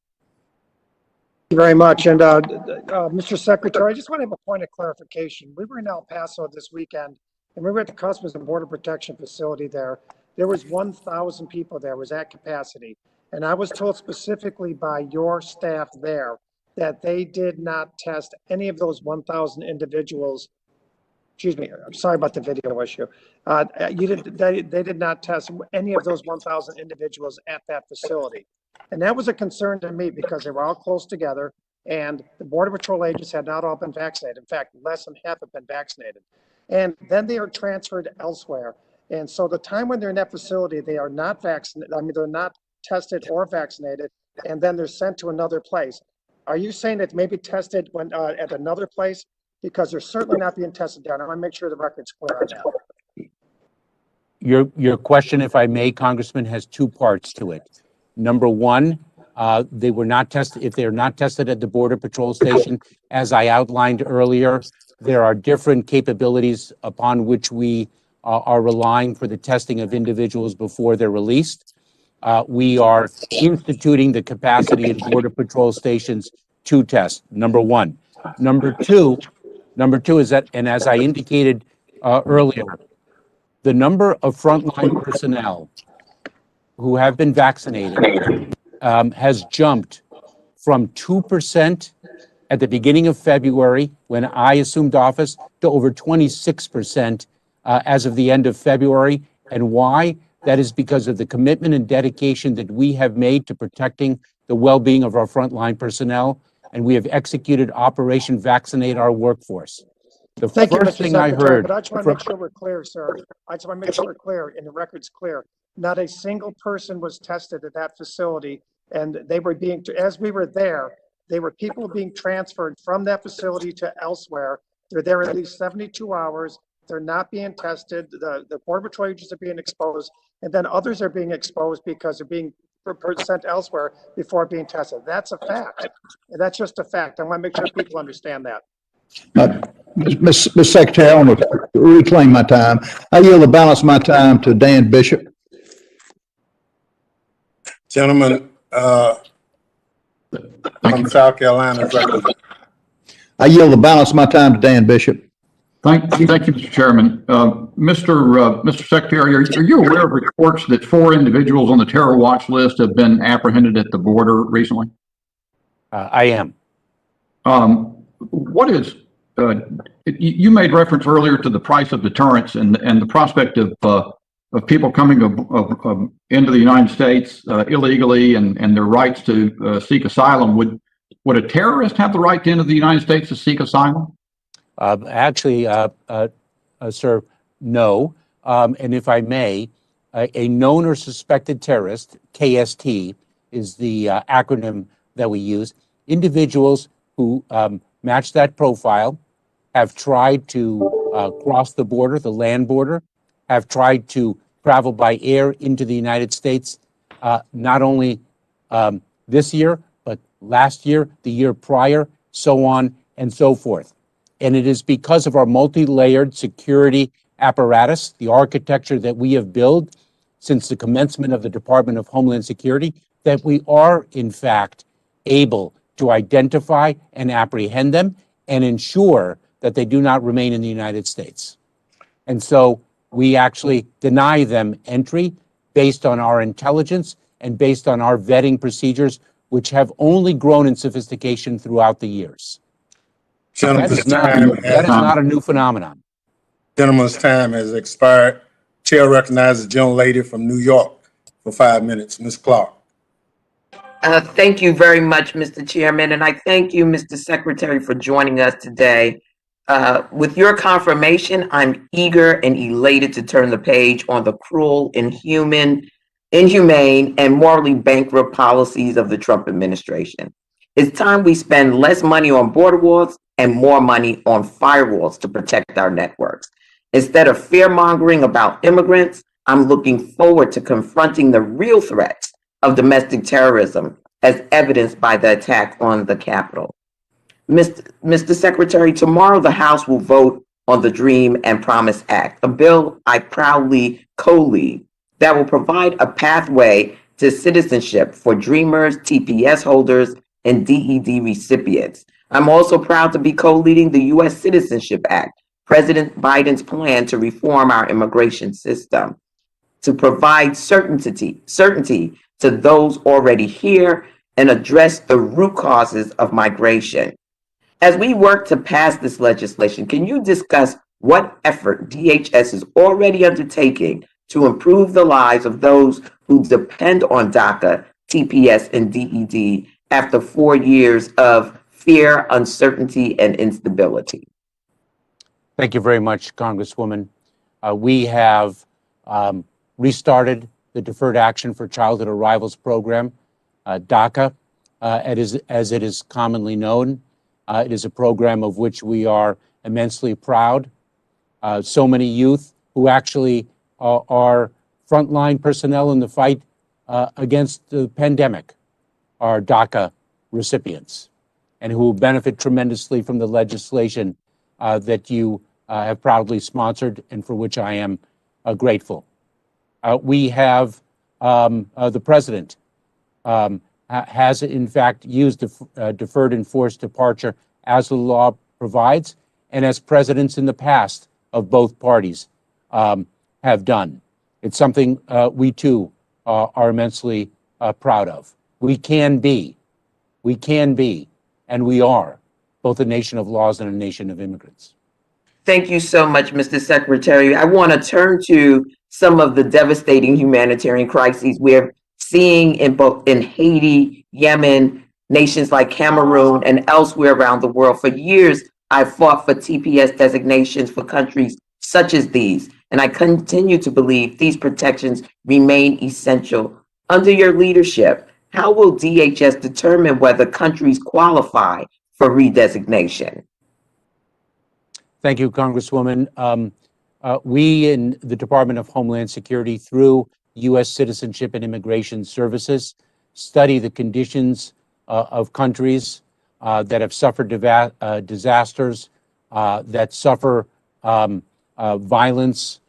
Thank you very much. And Mr. Secretary, I just want to have a point of clarification. We were in El Paso this weekend, and we were at the Customs and Border Protection facility there. There was 1,000 people there, was at capacity. And I was told specifically by your staff there that they did not test any of those 1,000 individuals. Excuse me, I'm sorry about the video issue. They did not test any of those 1,000 individuals at that facility. And that was a concern to me because they were all close together and the Border Patrol agents had not all been vaccinated. In fact, less than half have been vaccinated. And then they are transferred elsewhere. And so the time when they're in that facility, they are not vaccinated. I mean, they're not tested or vaccinated, and then they're sent to another place. Are you saying that maybe tested when at another place? Because they're certainly not being tested down. I want to make sure the record's clear on that. Your question, if I may, Congressman, has two parts to it. Number one, they were not tested. If they're not tested at the Border Patrol station, as I outlined earlier, there are different capabilities upon which we are relying for the testing of individuals before they're released. We are instituting the capacity at Border Patrol stations to test, number one. Number two is that, and as I indicated earlier, the number of frontline personnel who have been vaccinated has jumped from 2% at the beginning of February when I assumed office to over 26% as of the end of February. And why? That is because of the commitment and dedication that we have made to protecting the well-being of our frontline personnel, and we have executed Operation Vaccinate Our Workforce. The Thank you, first Mr. thing I Secretary, heard but I just want to make sure we're clear, sir. I just want to make sure we're clear and the record's clear. Not a single person was tested at that facility, and they were being, as we were there, they were people being transferred from that facility to elsewhere. They're there at least 72 hours. They're not being tested. The Border Patrol agents are being exposed, and then others are being exposed because they're being sent elsewhere before being tested. That's a fact. That's just a fact. I want to make sure people understand that. Ms. Secretary, I want to reclaim my time. I yield the balance of my time to Dan Bishop. Gentlemen, from South Carolina. I yield the balance of my time to Dan Bishop. Thank you, Mr. Chairman. Mr. Secretary, are you aware of reports that 4 individuals on the terror watch list have been apprehended at the border recently? I am. What is, you made reference earlier to the price of deterrence and the prospect of people coming into the United States illegally and their rights to seek asylum. Would a terrorist have the right to enter the United States to seek asylum? Actually, sir, no. And if I may, a known or suspected terrorist, KST, is the acronym that we use. Individuals who match that profile have tried to cross the border, the land border, have tried to travel by air into the United States, not only this year, but last year, the year prior, so on and so forth. And it is because of our multi-layered security apparatus, the architecture that we have built since the commencement of the Department of Homeland Security, that we are, in fact, able to identify and apprehend them and ensure that they do not remain in the United States. And so we actually deny them entry based on our intelligence and based on our vetting procedures, which have only grown in sophistication throughout the years. That is not a new phenomenon. Gentleman's time has expired. Chair recognizes the gentlelady from New York for 5 minutes, Ms. Clark. Thank you very much, Mr. Chairman, and I thank you, Mr. Secretary, for joining us today. With your confirmation, I'm eager and elated to turn the page on the cruel, inhumane, and morally bankrupt policies of the Trump administration. It's time we spend less money on border walls and more money on firewalls to protect our networks. Instead of fear-mongering about immigrants, I'm looking forward to confronting the real threats of domestic terrorism as evidenced by the attack on the Capitol. Mr. Secretary, tomorrow the House will vote on the DREAM and Promise Act, a bill I proudly co-lead that will provide a pathway to citizenship for Dreamers, TPS holders, and DED recipients. I'm also proud to be co-leading the U.S. Citizenship Act, President Biden's plan to reform our immigration system, to provide certainty to those already here and address the root causes of migration. As we work to pass this legislation, can you discuss what effort DHS is already undertaking to improve the lives of those who depend on DACA, TPS, and DED after 4 years of fear, uncertainty, and instability? Thank you very much, Congresswoman. We have restarted the Deferred Action for Childhood Arrivals program, DACA, as it is commonly known. It is a program of which we are immensely proud. So many youth who actually are frontline personnel in the fight against the pandemic are DACA recipients and who benefit tremendously from the legislation that you have proudly sponsored and for which I am grateful. We have the president has in fact used deferred and forced departure as the law provides and as presidents in the past of both parties have done. It's something we too are immensely proud of. We can be, and we are both a nation of laws and a nation of immigrants. Thank you so much, Mr. Secretary. I want to turn to some of the devastating humanitarian crises we're seeing in Haiti, Yemen, nations like Cameroon, and elsewhere around the world. For years, I've fought for TPS designations for countries such as these, and I continue to believe these protections remain essential. Under your leadership, how will DHS determine whether countries qualify for redesignation? Thank you, Congresswoman. We in the Department of Homeland Security, through U.S. Citizenship and Immigration Services, study the conditions of countries that have suffered disasters, that suffer violence,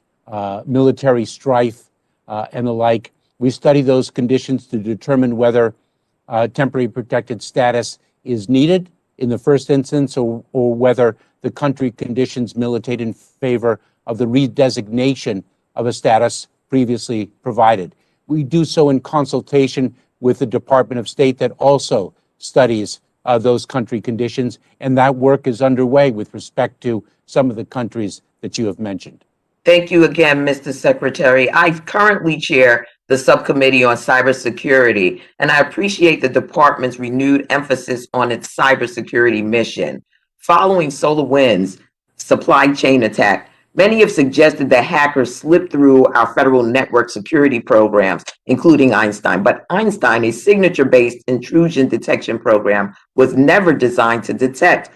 military strife, and the like. We study those conditions to determine whether temporary protected status is needed in the first instance, or whether the country conditions militate in favor of the redesignation of a status previously provided. We do so in consultation with the Department of State that also studies those country conditions, and that work is underway with respect to some of the countries that you have mentioned. Thank you again, Mr. Secretary. I currently chair the Subcommittee on Cybersecurity, and I appreciate the department's renewed emphasis on its cybersecurity mission. Following SolarWinds' supply chain attack, many have suggested that hackers slipped through our federal network security programs, including Einstein. But Einstein, a signature-based intrusion detection program, was never designed to detect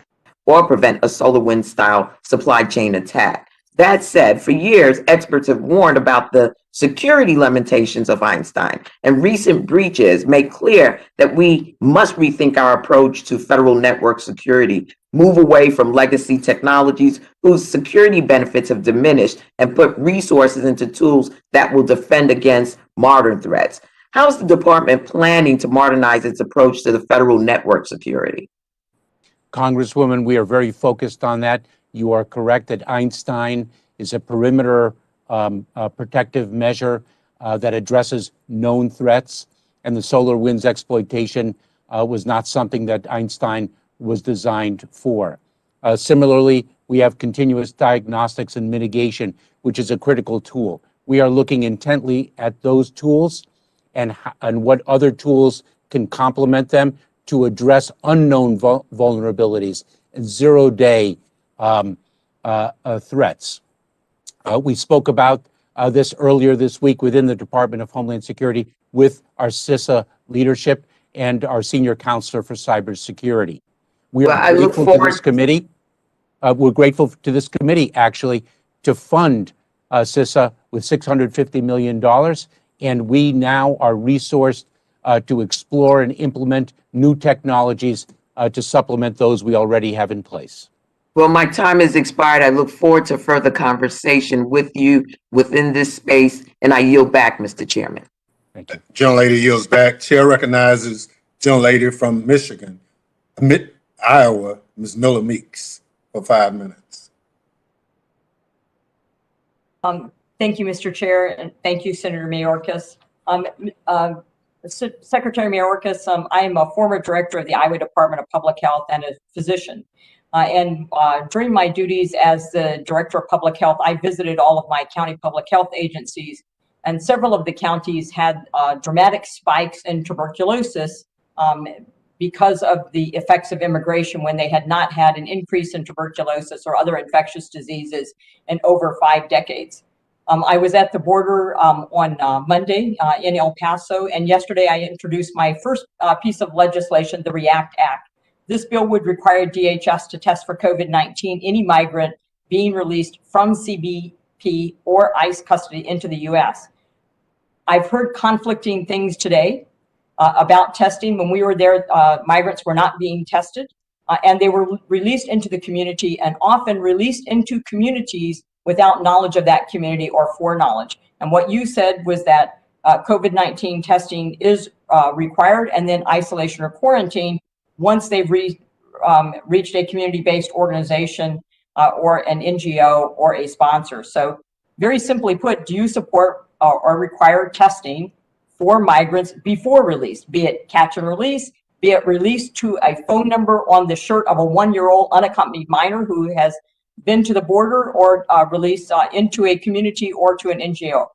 or prevent a SolarWinds-style supply chain attack. That said, for years, experts have warned about the security limitations of Einstein, and recent breaches make clear that we must rethink our approach to federal network security, move away from legacy technologies whose security benefits have diminished, and put resources into tools that will defend against modern threats. How is the department planning to modernize its approach to the federal network security? Congresswoman, we are very focused on that. You are correct that Einstein is a perimeter protective measure that addresses known threats, and the SolarWinds exploitation was not something that Einstein was designed for. Similarly, we have continuous diagnostics and mitigation, which is a critical tool. We are looking intently at those tools and what other tools can complement them to address unknown vulnerabilities and zero-day threats. We spoke about this earlier this week within the Department of Homeland Security with our CISA leadership, and our senior counselor for cybersecurity. We Well, are I look grateful to forward. this committee. We're grateful to this committee, actually, to fund CISA with $650 million, and we now are resourced to explore and implement new technologies to supplement those we already have in place. Well, my time has expired. I look forward to further conversation with you within this space, and I yield back, Mr. Chairman. Thank you. Gentlelady yields back. Chair recognizes gentlelady from Michigan, Iowa, Ms. Miller Meeks, for 5 minutes. Thank you, Mr. Chair, and thank you, Senator Mayorkas. Secretary Mayorkas, I am a former director of the Iowa Department of Public Health and a physician. During my duties as the Director of Public Health, I visited all of my county public health agencies, and several of the counties had dramatic spikes in tuberculosis because of the effects of immigration when they had not had an increase in tuberculosis or other infectious diseases in over 5 decades. I was at the border on Monday in El Paso, and yesterday I introduced my first piece of legislation, the REACT Act. This bill would require DHS to test for COVID-19 any migrant being released from CBP or ICE custody into the U.S. I've heard conflicting things today about testing. When we were there, migrants were not being tested, and they were released into the community, and often released into communities without knowledge of that community or foreknowledge. And what you said was that COVID-19 testing is required, and then isolation or quarantine once they've reached a community-based organization or an NGO or a sponsor. So very simply put, do you support or require testing for migrants before release, be it catch and release, be it released to a phone number on the shirt of a 1-year-old unaccompanied minor who has been to the border, or released into a community or to an NGO?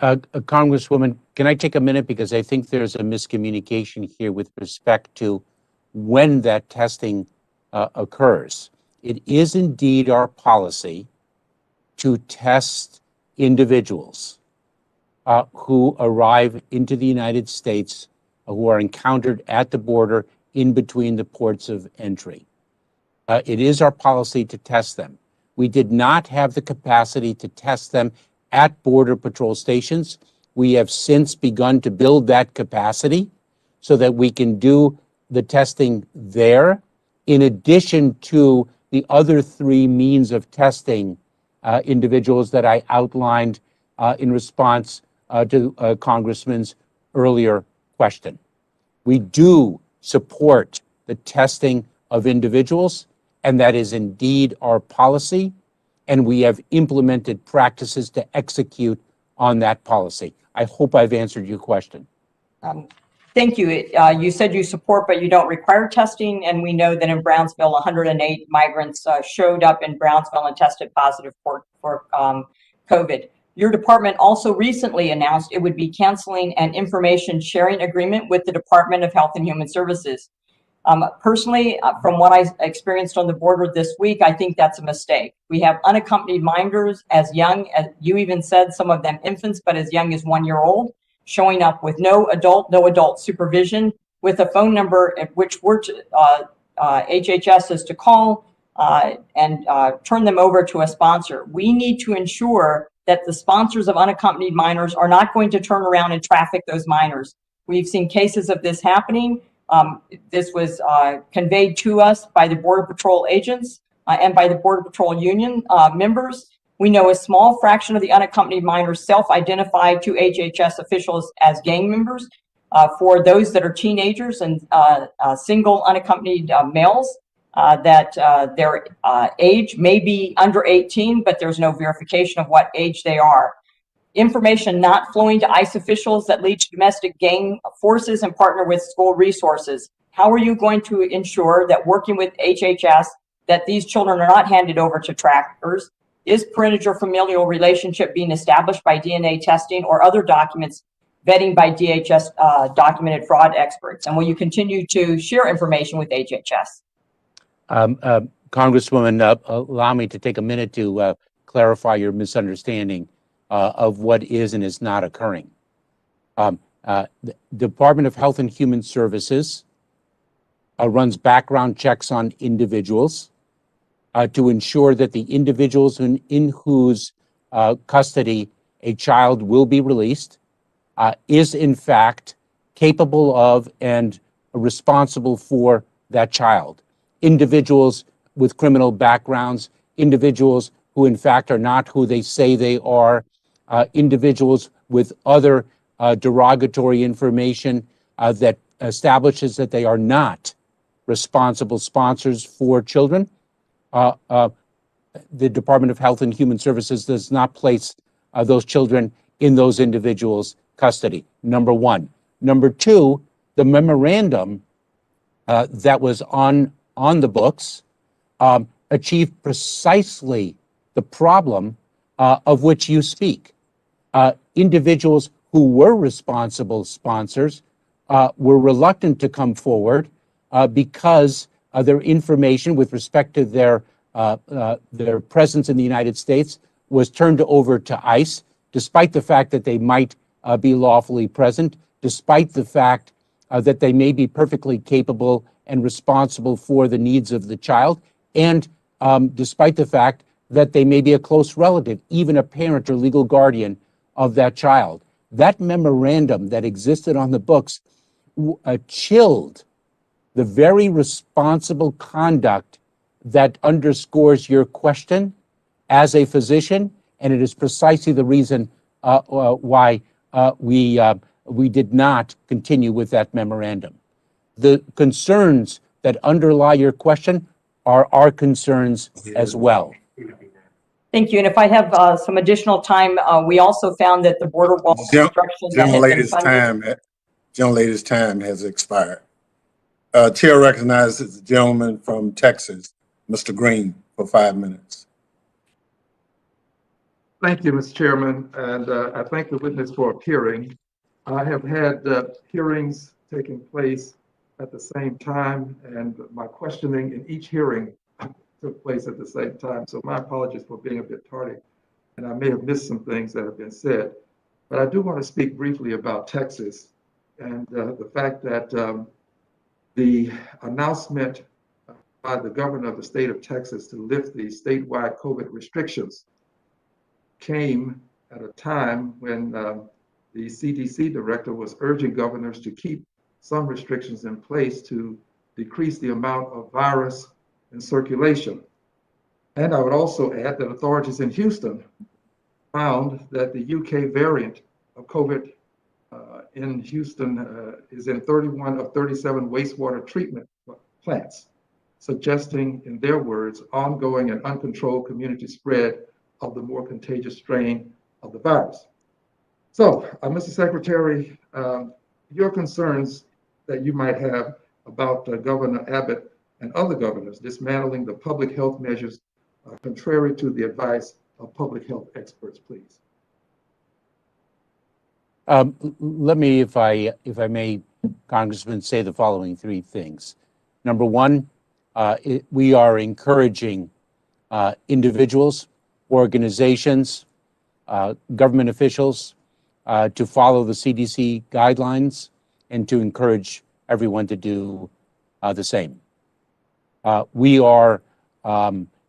Congresswoman, can I take a minute, because I think there's a miscommunication here with respect to when that testing occurs. It is indeed our policy to test individuals who arrive into the United States, who are encountered at the border in between the ports of entry. It is our policy to test them. We did not have the capacity to test them at Border Patrol stations. We have since begun to build that capacity so that we can do the testing there, in addition to the other 3 means of testing individuals that I outlined in response to Congressman's earlier question. We do support the testing of individuals, and that is indeed our policy, and we have implemented practices to execute on that policy. I hope I've answered your question. Thank you. You said you support, but you don't require testing, and we know that in Brownsville, 108 migrants showed up in Brownsville and tested positive for COVID. Your department also recently announced it would be canceling an information sharing agreement with the Department of Health and Human Services. Personally, from what I experienced on the border this week, I think that's a mistake. We have unaccompanied minors as young, as you even said, some of them infants, but as young as 1-year-old, showing up with no adult supervision, with a phone number at which HHS is to call and turn them over to a sponsor. We need to ensure that the sponsors of unaccompanied minors are not going to turn around and traffic those minors. We've seen cases of this happening. This was conveyed to us by the Border Patrol agents and by the Border Patrol Union members. We know a small fraction of the unaccompanied minors self-identify to HHS officials as gang members. For those that are teenagers and single unaccompanied males, that their age may be under 18, but there's no verification of what age they are. Information not flowing to ICE officials that lead to domestic gang forces and partner with school resources. How are you going to ensure that working with HHS that these children are not handed over to trackers? Is parentage or familial relationship being established by DNA testing or other documents vetting by DHS documented fraud experts? And will you continue to share information with HHS? Congresswoman, allow me to take a minute to clarify your misunderstanding of what is and is not occurring. The Department of Health and Human Services runs background checks on individuals to ensure that the individuals in whose custody a child will be released is in fact capable of and responsible for that child. Individuals with criminal backgrounds, individuals who in fact are not who they say they are, individuals with other derogatory information that establishes that they are not responsible sponsors for children. The Department of Health and Human Services does not place those children in those individuals' custody, number one. Number two, the memorandum that was on the books achieved precisely the problem of which you speak. Individuals who were responsible sponsors were reluctant to come forward because their information with respect to their presence in the United States was turned over to ICE, despite the fact that they might be lawfully present, despite the fact that they may be perfectly capable and responsible for the needs of the child, and despite the fact that they may be a close relative, even a parent or legal guardian of that child. That memorandum that existed on the books chilled the very responsible conduct that underscores your question as a physician, and it is precisely the reason why we did not continue with that memorandum. The concerns that underlie your question are our concerns as well. Thank you. And if I have some additional time, we also found that the border wall construction that had been funded. Gentlelady's time has expired. Chair recognizes the gentleman from Texas, Mr. Green, for 5 minutes. Thank you, Mr. Chairman, and I thank the witness for appearing. I have had hearings taking place at the same time, and my questioning in each hearing took place at the same time. So my apologies for being a bit tardy, and I may have missed some things that have been said. But I do want to speak briefly about Texas and the fact that the announcement by the governor of the state of Texas to lift the statewide COVID restrictions came at a time when the CDC director was urging governors to keep some restrictions in place to decrease the amount of virus in circulation. And I would also add that authorities in Houston found that the UK variant of COVID in Houston is in 31 of 37 wastewater treatment plants, suggesting, in their words, ongoing and uncontrolled community spread of the more contagious strain of the virus. So, Mr. Secretary, your concerns that you might have about Governor Abbott and other governors dismantling the public health measures contrary to the advice of public health experts, please. Let me, if I may, Congressman, say the following three things. Number one, we are encouraging individuals, organizations, government officials to follow the CDC guidelines and to encourage everyone to do the same. We are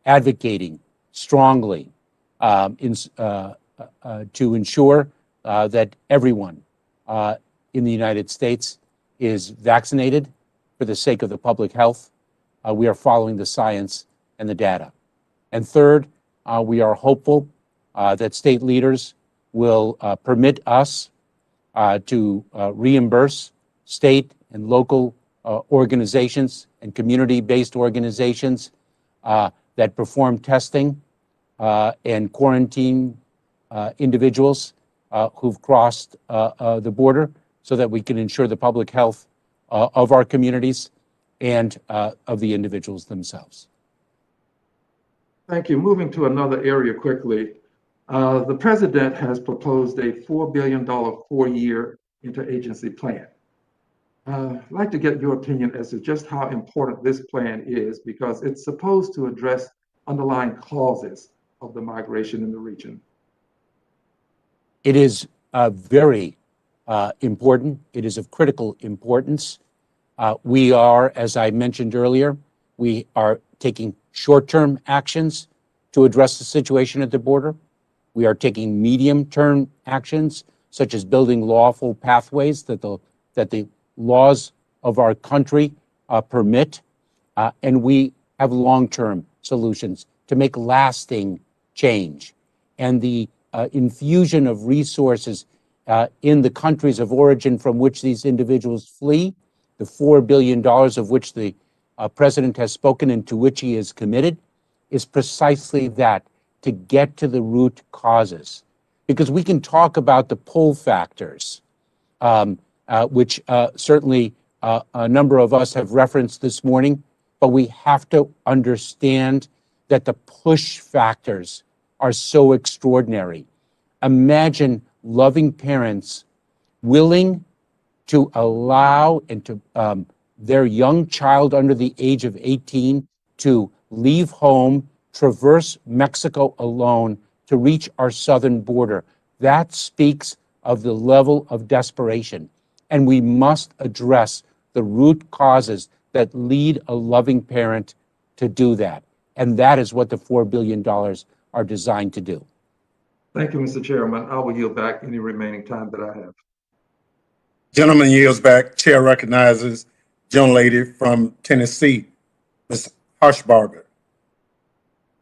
advocating strongly to ensure that everyone in the United States is vaccinated for the sake of the public health. We are following the science and the data. And third, we are hopeful that state leaders will permit us to reimburse state and local organizations and community-based organizations that perform testing and quarantine individuals who've crossed the border so that we can ensure the public health of our communities and of the individuals themselves. Thank you. Moving to another area quickly. The president has proposed a $4 billion 4-year interagency plan. I'd like to get your opinion as to just how important this plan is, because it's supposed to address underlying causes of the migration in the region. It is very important. It is of critical importance. We are, as I mentioned earlier, we are taking short-term actions to address the situation at the border. We are taking medium-term actions, such as building lawful pathways that the laws of our country permit. And we have long-term solutions to make lasting change. And the infusion of resources in the countries of origin from which these individuals flee, the $4 billion of which the president has spoken and to which he is committed, is precisely that, to get to the root causes. Because we can talk about the pull factors, which certainly a number of us have referenced this morning, but we have to understand that the push factors are so extraordinary. Imagine loving parents willing to allow and to their young child under the age of 18 to leave home, traverse Mexico alone to reach our southern border. That speaks of the level of desperation. And we must address the root causes that lead a loving parent to do that. And that is what the $4 billion are designed to do. Thank you, Mr. Chairman. I will yield back any remaining time that I have. Gentleman yields back. Chair recognizes gentlelady from Tennessee, Ms. Harshbarger.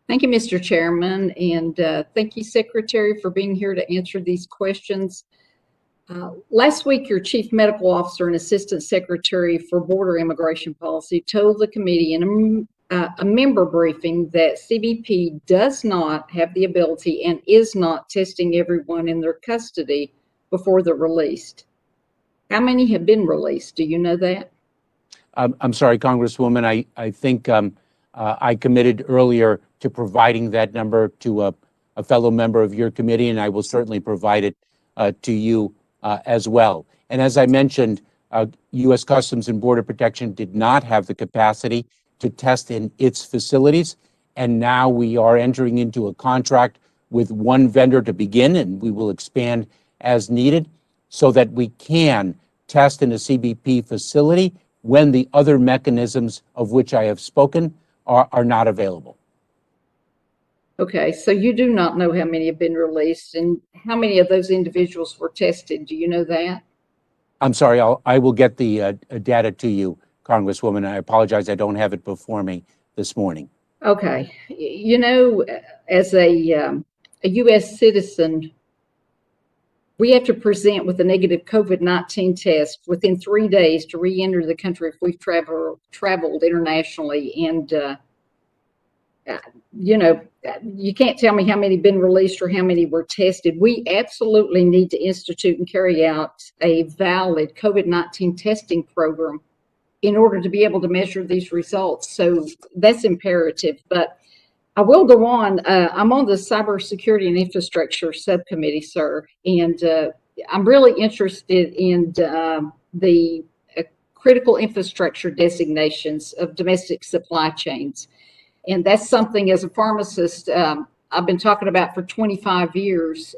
Thank you, Mr. Chairman, and thank you, Secretary, for being here to answer these questions. Last week, your Chief Medical Officer and Assistant Secretary for Border Immigration Policy told the committee in a member briefing that CBP does not have the ability and is not testing everyone in their custody before they're released. How many have been released? Do you know that? I'm sorry, Congresswoman. I think I committed earlier to providing that number to a fellow member of your committee, and I will certainly provide it to you as well. And as I mentioned, U.S. Customs and Border Protection did not have the capacity to test in its facilities, and now we are entering into a contract with one vendor to begin, and we will expand as needed so that we can test in a CBP facility when the other mechanisms of which I have spoken are not available. Okay, so you do not know how many have been released, and how many of those individuals were tested? Do you know that? I'm sorry, I will get the data to you, Congresswoman. I apologize, I don't have it before me this morning. Okay, you know, as a U.S. citizen, we have to present with a negative COVID-19 test within 3 days to re-enter the country if we've traveled internationally. And, you know, you can't tell me how many been released or how many were tested. We absolutely need to institute and carry out a valid COVID-19 testing program in order to be able to measure these results. So that's imperative. But I will go on. I'm on the Cybersecurity and Infrastructure Subcommittee, sir, and I'm really interested in the critical infrastructure designations of domestic supply chains. And that's something, as a pharmacist, I've been talking about for 25 years.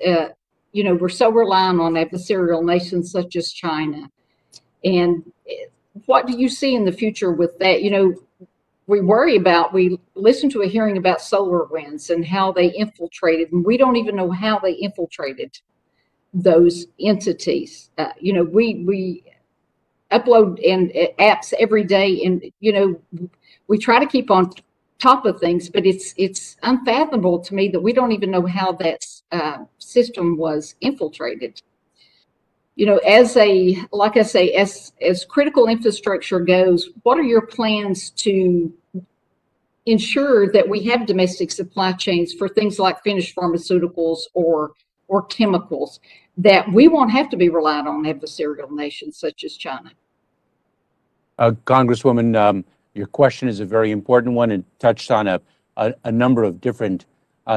You know, we're so reliant on adversarial nations such as China. And what do you see in the future with that? You know, we listened to a hearing about solar winds and how they infiltrated, and we don't even know how they infiltrated those entities. You know, we upload and apps every day, and, you know, we try to keep on top of things, but it's unfathomable to me that we don't even know how that system was infiltrated. You know, like I say, as critical infrastructure goes, what are your plans to ensure that we have domestic supply chains for things like finished pharmaceuticals or chemicals, that we won't have to be reliant on adversarial nations such as China? Congresswoman, your question is a very important one and touched on a number of different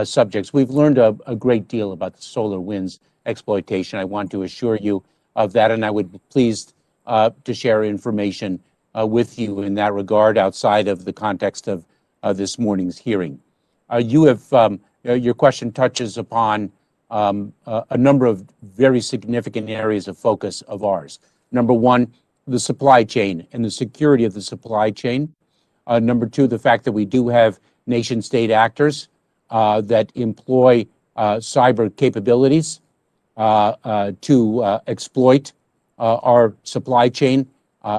subjects. We've learned a great deal about the solar winds exploitation. I want to assure you of that, and I would be pleased to share information with you in that regard outside of the context of this morning's hearing. Your question touches upon a number of very significant areas of focus of ours. Number one, the supply chain and the security of the supply chain. Number two, the fact that we do have nation-state actors that employ cyber capabilities to exploit our supply chain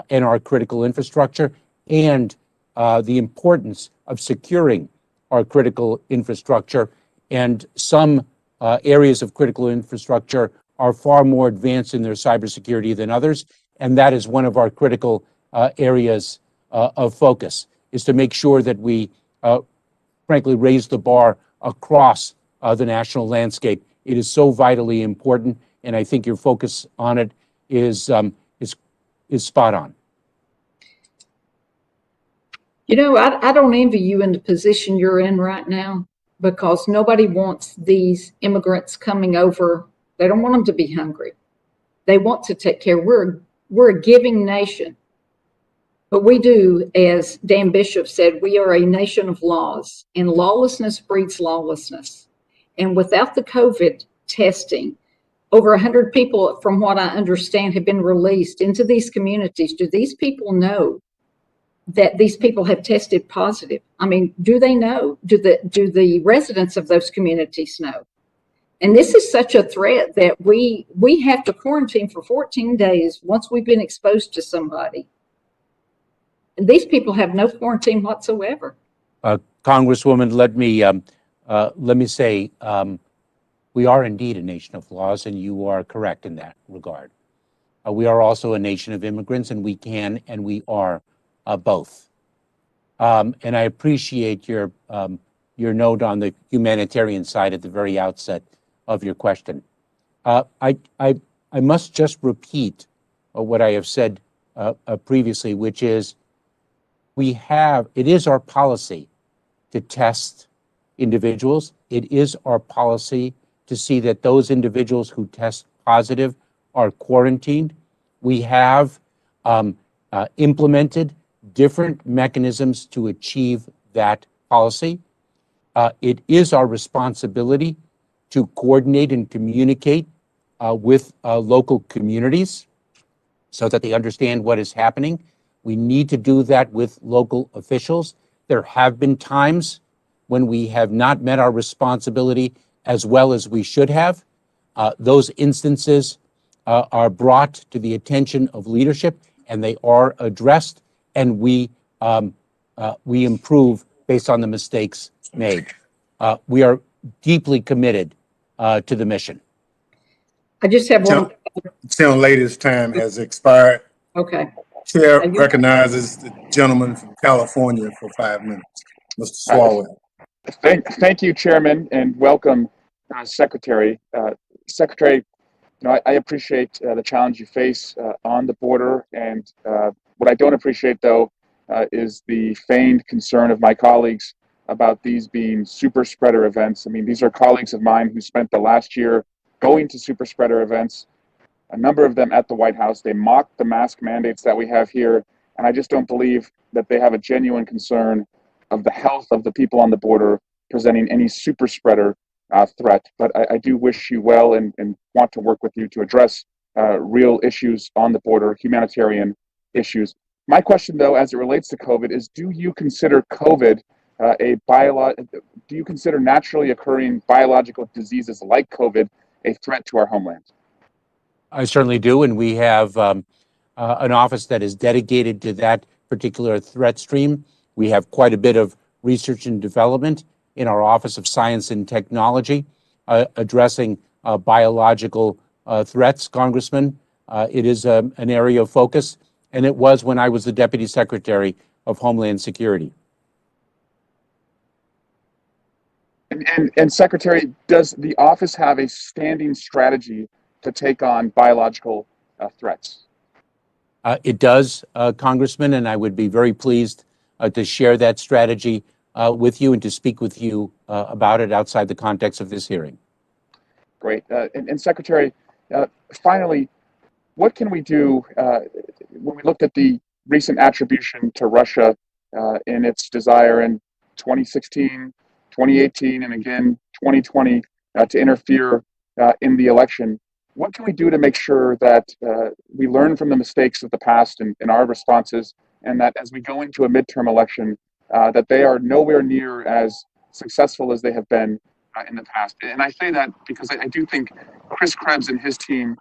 and our critical infrastructure, and the importance of securing our critical infrastructure. And some areas of critical infrastructure are far more advanced in their cybersecurity than others, and that is one of our critical areas of focus, is to make sure that we frankly raise the bar across the national landscape. It is so vitally important, and I think your focus on it is spot on. You know, I don't envy you in the position you're in right now, because nobody wants these immigrants coming over. They don't want them to be hungry. They want to take care. We're a giving nation. But we do, as Dan Bishop said, we are a nation of laws, and lawlessness breeds lawlessness. And without the COVID testing, over 100 people, from what I understand, have been released into these communities. Do these people know that these people have tested positive? I mean, do they know? Do the residents of those communities know? And this is such a threat that we have to quarantine for 14 days once we've been exposed to somebody. And these people have no quarantine whatsoever. Congresswoman, let me say, we are indeed a nation of laws, and you are correct in that regard. We are also a nation of immigrants, and we can and we are both. And I appreciate your note on the humanitarian side at the very outset of your question. I must just repeat what I have said previously, which is it is our policy to test individuals. It is our policy to see that those individuals who test positive are quarantined. We have implemented different mechanisms to achieve that policy. It is our responsibility to coordinate and communicate with local communities so that they understand what is happening. We need to do that with local officials. There have been times when we have not met our responsibility as well as we should have. Those instances are brought to the attention of leadership, and they are addressed, and we improve based on the mistakes made. We are deeply committed to the mission. I just have one. Lady's time has expired. Okay. Chair recognizes the gentleman from California for 5 minutes, Mr. Swalwell. Thank you, Chairman, and welcome, Secretary. Secretary, I appreciate the challenge you face on the border, and what I don't appreciate, though, is the feigned concern of my colleagues about these being super spreader events. I mean, these are colleagues of mine who spent the last year going to super spreader events, a number of them at the White House. They mocked the mask mandates that we have here, and I just don't believe that they have a genuine concern of the health of the people on the border presenting any super spreader threat. But I do wish you well and want to work with you to address real issues on the border, humanitarian issues. My question, though, as it relates to COVID is, do you consider COVID do you consider naturally occurring biological diseases like COVID a threat to our homeland? I certainly do, and we have an office that is dedicated to that particular threat stream. We have quite a bit of research and development in our Office of Science and Technology addressing biological threats, Congressman. It is an area of focus, and it was when I was the Deputy Secretary of Homeland Security. And Secretary, does the office have a standing strategy to take on biological threats? It does, Congressman, and I would be very pleased to share that strategy with you and to speak with you about it outside the context of this hearing. Great. And Secretary, finally, what can we do when we looked at the recent attribution to Russia in its desire in 2016, 2018, and again 2020 to interfere in the election. What can we do to make sure that we learn from the mistakes of the past in our responses, and that as we go into a midterm election, that they are nowhere near as successful as they have been in the past? And I say that because I do think Chris Krebs and his team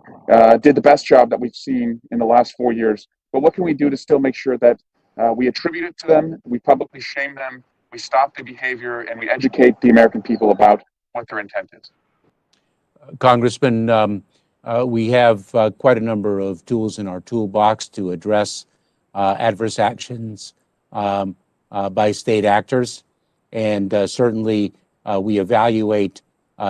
did the best job that we've seen in the last 4 years. But what can we do to still make sure that we attribute it to them, we publicly shame them, we stop the behavior, and we educate the American people about what their intent is? Congressman, we have quite a number of tools in our toolbox to address adverse actions by state actors. And certainly we evaluate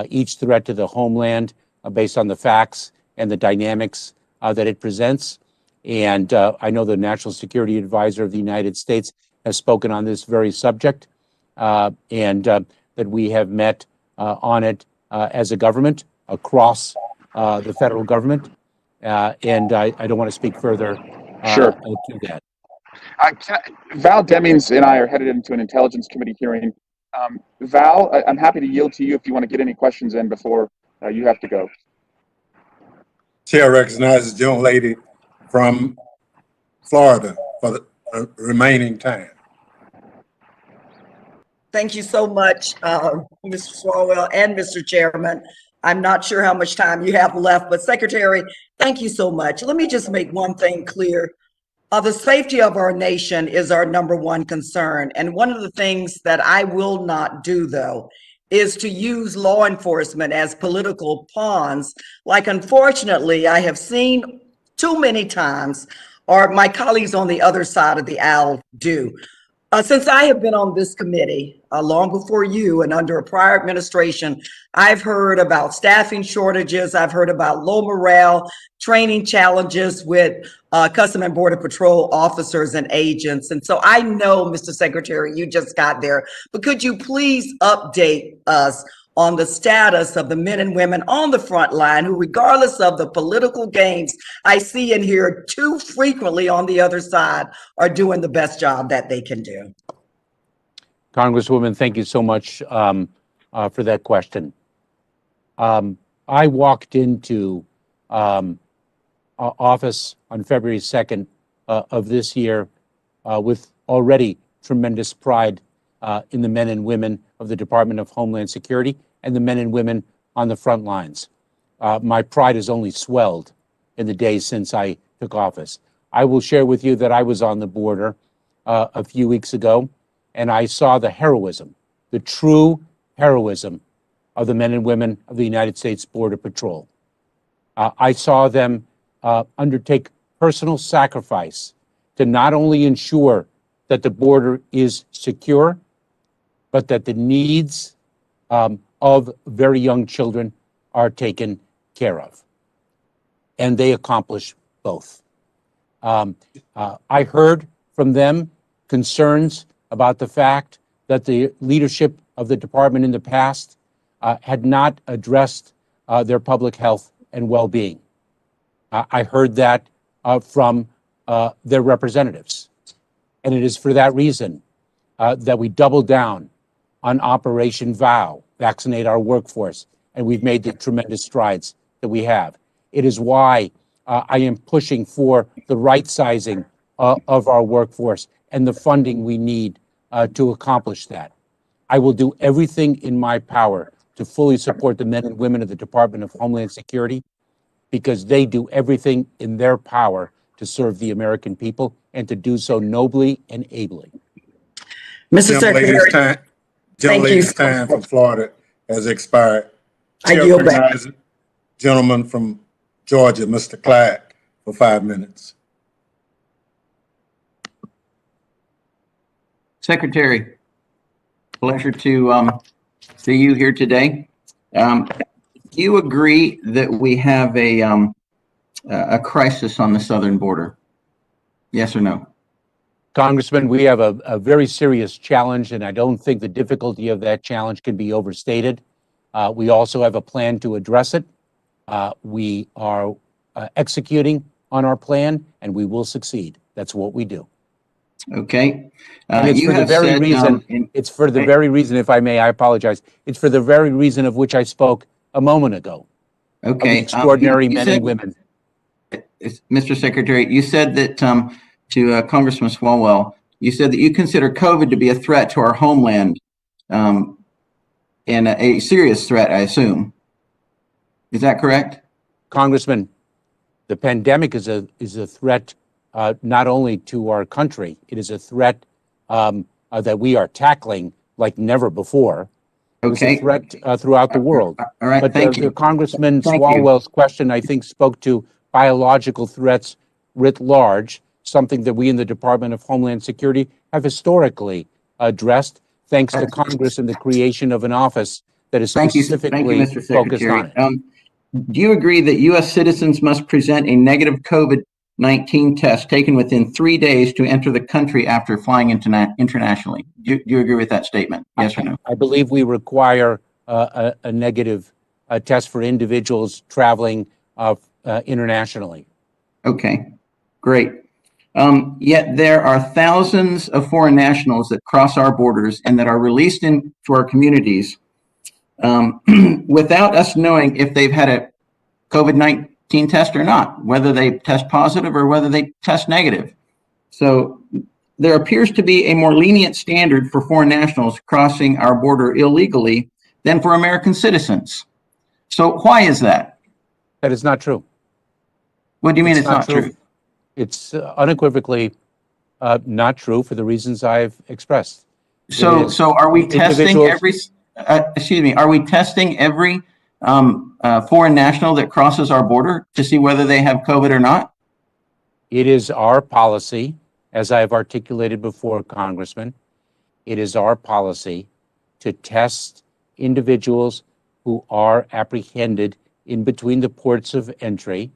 each threat to the homeland based on the facts and the dynamics that it presents. And I know the National Security Advisor of the United States has spoken on this very subject, and that we have met on it as a government across the federal government. And I don't want to speak further Sure. to that. Val Demings and I are headed into an Intelligence Committee hearing. Val, I'm happy to yield to you if you want to get any questions in before you have to go. Chair recognizes the young lady from Florida for the remaining time. Thank you so much, Mr. Swalwell and Mr. Chairman. I'm not sure how much time you have left, but Secretary, thank you so much. Let me just make one thing clear. The safety of our nation is our #1 concern. And one of the things that I will not do, though, is to use law enforcement as political pawns, like unfortunately I have seen too many times, or my colleagues on the other side of the aisle do. Since I have been on this committee, long before you and under a prior administration, I've heard about staffing shortages. I've heard about low morale, training challenges with Customs and Border Patrol officers and agents. And so I know, Mr. Secretary, you just got there, but could you please update us on the status of the men and women on the front line who, regardless of the political games I see and hear too frequently on the other side, are doing the best job that they can do? Congresswoman, thank you so much for that question. I walked into office on February 2nd of this year with already tremendous pride in the men and women of the Department of Homeland Security and the men and women on the front lines. My pride has only swelled in the days since I took office. I will share with you that I was on the border a few weeks ago, and I saw the heroism, the true heroism of the men and women of the United States Border Patrol. I saw them undertake personal sacrifice to not only ensure that the border is secure, but that the needs of very young children are taken care of. And they accomplish both. I heard from them concerns about the fact that the leadership of the department in the past had not addressed their public health and well-being. I heard that from their representatives. And it is for that reason that we doubled down on Operation VOW, vaccinate our workforce, and we've made the tremendous strides that we have. It is why I am pushing for the right sizing of our workforce and the funding we need to accomplish that. I will do everything in my power to fully support the men and women of the Department of Homeland Security, because they do everything in their power to serve the American people and to do so nobly and ably. Mr. Secretary, thank you. Time from Florida has expired. I Chair yield back. recognizes gentleman from Georgia, Mr. Clyde, for 5 minutes. Secretary, pleasure to see you here today. Do you agree that we have a crisis on the southern border? Yes or no? Congressman, we have a very serious challenge, and I don't think the difficulty of that challenge can be overstated. We also have a plan to address it. We are executing on our plan, and we will succeed. That's what we do. Okay. And it's for the very reason, it's for the very reason, if I may, I apologize. It's for the very reason of which I spoke a moment ago. Okay. Extraordinary You men said- and women. Mr. Secretary, you said that to Congressman Swalwell, you said that you consider COVID to be a threat to our homeland, and a serious threat, I assume. Is that correct? Congressman, the pandemic is a threat not only to our country, it is a threat that we are tackling like never before. It's Okay. a threat throughout the world. All right, But thank the you. Congressman Thank you. Swalwell's question, I think, spoke to biological threats writ large, something that we in the Department of Homeland Security have historically addressed, thanks to Congress and the creation of an office that is Thank you, specifically Mr. focused on Secretary. it. Do you agree that U.S. citizens must present a negative COVID-19 test taken within 3 days to enter the country after flying internationally? Do you agree with that statement? Yes or no? I believe we require a negative test for individuals traveling internationally. Okay, great. Yet there are thousands of foreign nationals that cross our borders and that are released into our communities without us knowing if they've had a COVID-19 test or not, whether they test positive or whether they test negative. So there appears to be a more lenient standard for foreign nationals crossing our border illegally than for American citizens. So why is that? That is not true. What do you mean it's not true? It's unequivocally not true for the reasons I've expressed. So are we testing every, are we testing every foreign national that crosses our border to see whether they have COVID or not? It is our policy, as I have articulated before, Congressman, it is our policy to test individuals who are apprehended in between the ports of entry,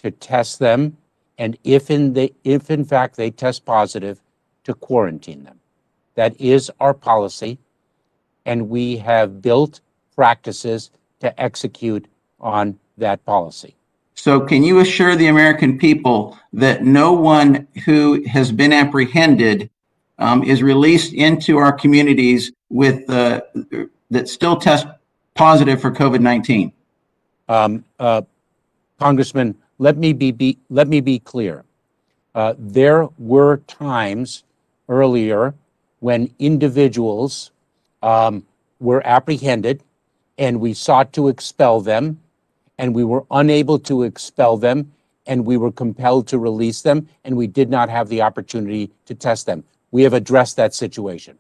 to test them, and if in fact they test positive, to quarantine them. That is our policy, and we have built practices to execute on that policy. So can you assure the American people that no one who has been apprehended is released into our communities with that still test positive for COVID-19? Congressman, let me be clear. There were times earlier when individuals were apprehended and we sought to expel them, and we were unable to expel them, and we were compelled to release them, and we did not have the opportunity to test them. We have addressed that situation.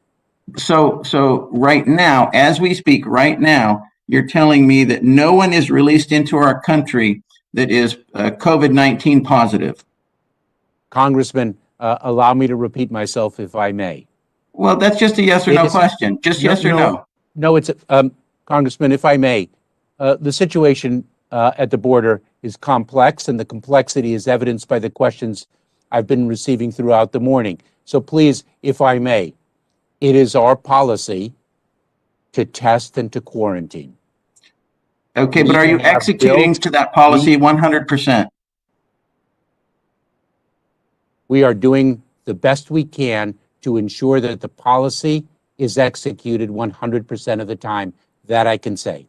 So right now, as we speak right now, you're telling me that no one is released into our country that is COVID-19 positive. Congressman, allow me to repeat myself if I may. Well, that's just a yes or no question. Just yes or no. No, it's Congressman, if I may. The situation at the border is complex, and the complexity is evidenced by the questions I've been receiving throughout the morning. So please, if I may, it is our policy to test and to quarantine. Okay, but are you executing to that policy 100%? We are doing the best we can to ensure that the policy is executed 100% of the time. That I can say.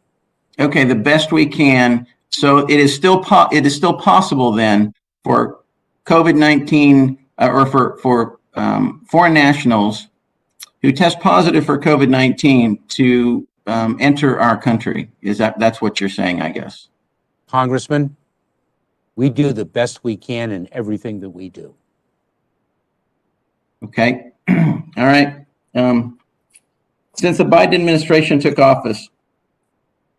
Okay, the best we can. So it is still possible then for COVID-19 or for foreign nationals who test positive for COVID-19 to enter our country. That's what you're saying, I guess? Congressman, we do the best we can in everything that we do. Okay, all right. Since the Biden administration took office,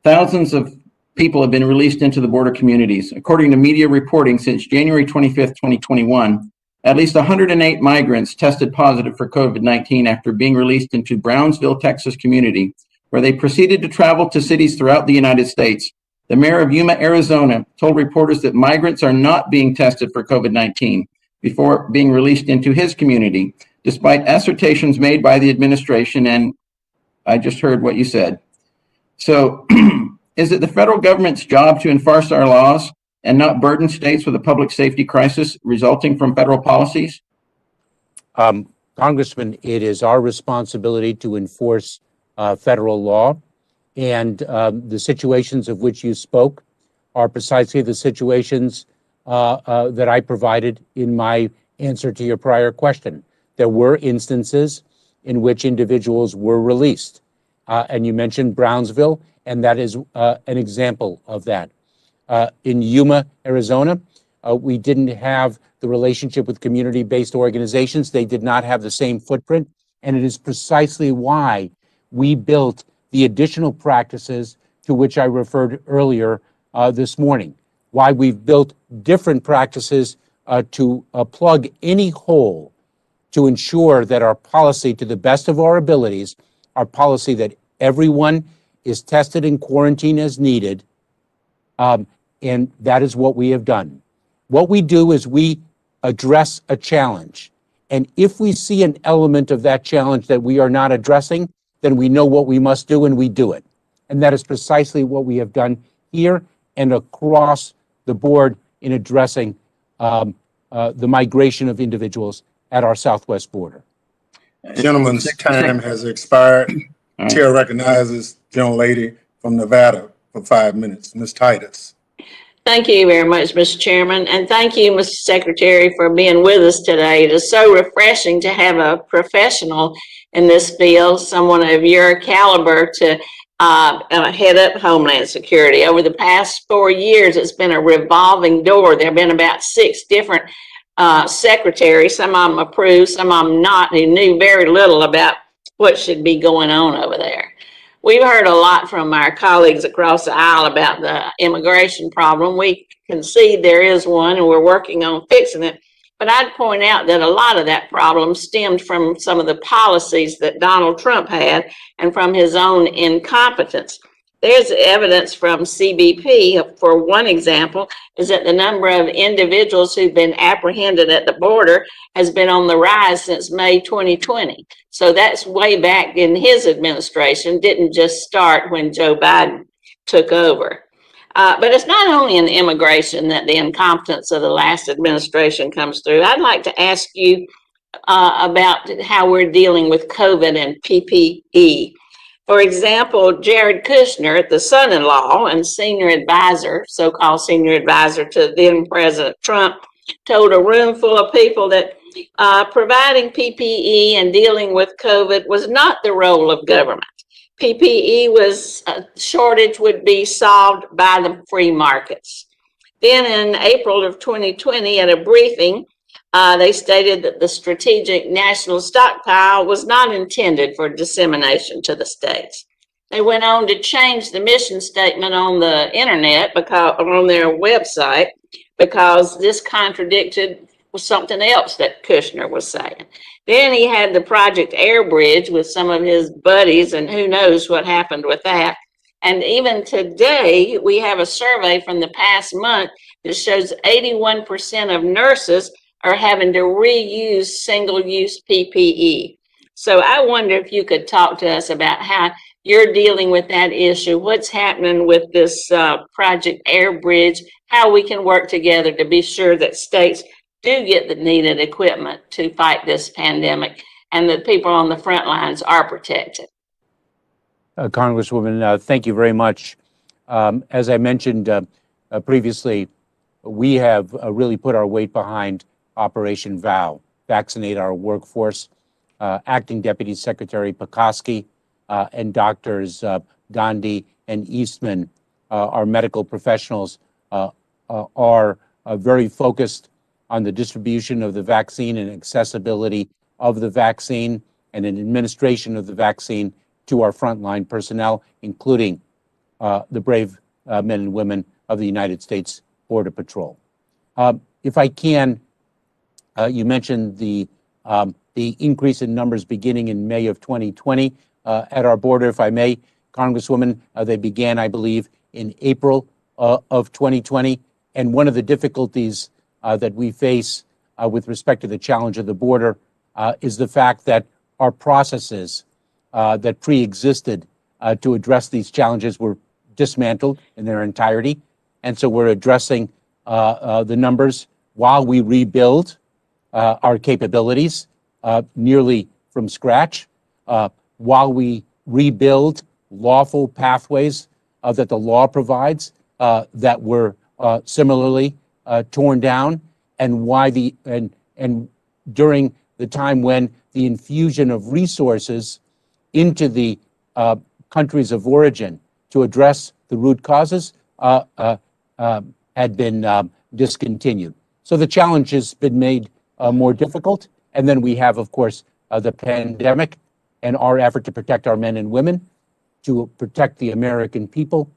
thousands of people have been released into the border communities. According to media reporting, since January 25th, 2021, at least 108 migrants tested positive for COVID-19 after being released into Brownsville, Texas community, where they proceeded to travel to cities throughout the United States. The mayor of Yuma, Arizona, told reporters that migrants are not being tested for COVID-19 before being released into his community, despite assertions made by the administration, and I just heard what you said. So is it the federal government's job to enforce our laws and not burden states with a public safety crisis resulting from federal policies? Congressman, it is our responsibility to enforce federal law, and the situations of which you spoke are precisely the situations that I provided in my answer to your prior question. There were instances in which individuals were released. And you mentioned Brownsville, and that is an example of that. In Yuma, Arizona, we didn't have the relationship with community-based organizations. They did not have the same footprint. And it is precisely why we built the additional practices to which I referred earlier this morning, why we've built different practices to plug any hole to ensure that our policy, to the best of our abilities, our policy that everyone is tested and quarantined as needed, and that is what we have done. What we do is we address a challenge. And if we see an element of that challenge that we are not addressing, then we know what we must do and we do it. And that is precisely what we have done here and across the board in addressing the migration of individuals at our southwest border. Gentleman's time has expired. Chair recognizes gentlelady from Nevada for 5 minutes, Ms. Titus. Thank you very much, Mr. Chairman, and thank you, Mr. Secretary, for being with us today. It is so refreshing to have a professional in this field, someone of your caliber, to head up Homeland Security. Over the past 4 years, it's been a revolving door. There have been about 6 different secretaries, some of them approved, some of them not, who knew very little about what should be going on over there. We've heard a lot from our colleagues across the aisle about the immigration problem. We concede there is one, and we're working on fixing it. But I'd point out that a lot of that problem stemmed from some of the policies that Donald Trump had and from his own incompetence. There's evidence from CBP, for one example, is that the number of individuals who've been apprehended at the border has been on the rise since May 2020. So that's way back in his administration, didn't just start when Joe Biden took over. But it's not only in immigration that the incompetence of the last administration comes through. I'd like to ask you about how we're dealing with COVID and PPE. For example, Jared Kushner, the son-in-law and senior advisor, so-called senior advisor to then President Trump, told a room full of people that providing PPE and dealing with COVID was not the role of government. PPE was shortage would be solved by the free markets. Then in April of 2020, at a briefing, they stated that the strategic national stockpile was not intended for dissemination to the states. They went on to change the mission statement on the internet, because on their website, because this contradicted something else that Kushner was saying. Then he had the Project Air Bridge with some of his buddies, and who knows what happened with that. And even today, we have a survey from the past month that shows 81% of nurses are having to reuse single-use PPE. So I wonder if you could talk to us about how you're dealing with that issue, what's happening with this Project Air Bridge, how we can work together to be sure that states do get the needed equipment to fight this pandemic and that people on the front lines are protected. Congresswoman, thank you very much. As I mentioned previously, we have really put our weight behind Operation VOW, Vaccinate Our Workforce. Acting Deputy Secretary Pekoski and Doctors Gandhi and Eastman, our medical professionals, are very focused on the distribution of the vaccine and accessibility of the vaccine and an administration of the vaccine to our frontline personnel, including the brave men and women of the United States Border Patrol. If I can, you mentioned the increase in numbers beginning in May of 2020 at our border. If I may, Congresswoman, they began, I believe, in April of 2020. And one of the difficulties that we face with respect to the challenge of the border is the fact that our processes that pre-existed to address these challenges were dismantled in their entirety. And so we're addressing the numbers while we rebuild our capabilities nearly from scratch, while we rebuild lawful pathways that the law provides that were similarly torn down, and why and during the time when the infusion of resources into the countries of origin to address the root causes had been discontinued. So the challenge has been made more difficult. And then we have, of course, the pandemic and our effort to protect our men and women, to protect the American people,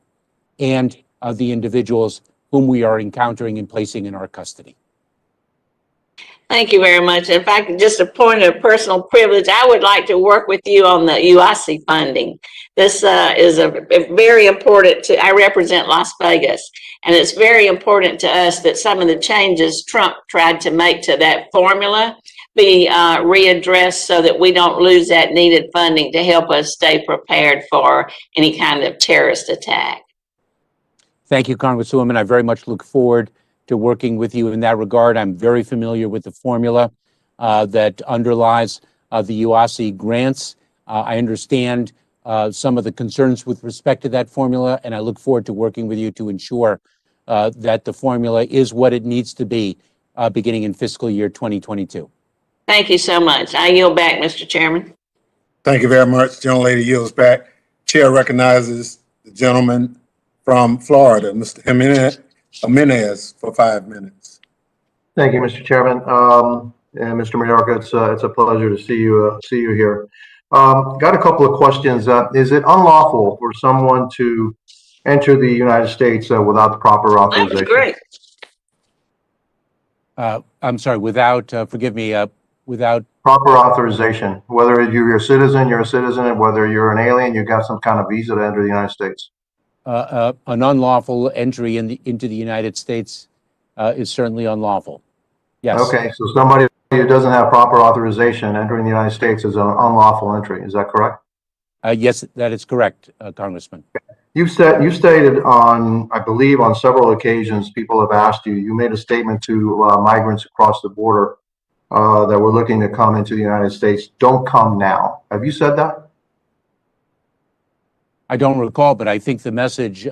and the individuals whom we are encountering and placing in our custody. Thank you very much. In fact, just a point of personal privilege, I would like to work with you on the UIC funding. This is a very important I represent Las Vegas, and it's very important to us that some of the changes Trump tried to make to that formula be readdressed so that we don't lose that needed funding to help us stay prepared for any kind of terrorist attack. Thank you, Congresswoman. I very much look forward to working with you in that regard. I'm very familiar with the formula that underlies the UIC grants. I understand some of the concerns with respect to that formula, and I look forward to working with you to ensure that the formula is what it needs to be beginning in fiscal year 2022. Thank you so much. I yield back, Mr. Chairman. Thank you very much. The gentlelady yields back. Chair recognizes the gentleman from Florida, Mr. Jimenez, for 5 minutes. Thank you, Mr. Chairman. And Mr. Mayorkas, it's a pleasure to see you here. Got a couple of questions. Is it unlawful for someone to enter the United States without the proper authorization? That's great. I'm sorry, without, forgive me, without proper authorization, whether you're a citizen, and whether you're an alien, you got some kind of visa to enter the United States. An unlawful entry into the United States is certainly unlawful. Yes. Okay, so somebody who doesn't have proper authorization entering the United States is an unlawful entry. Is that correct? Yes, that is correct, Congressman. You stated on, I believe, on several occasions, people have asked you. You made a statement to migrants across the border that were looking to come into the United States. Don't come now. Have you said that? I don't recall, but I think the message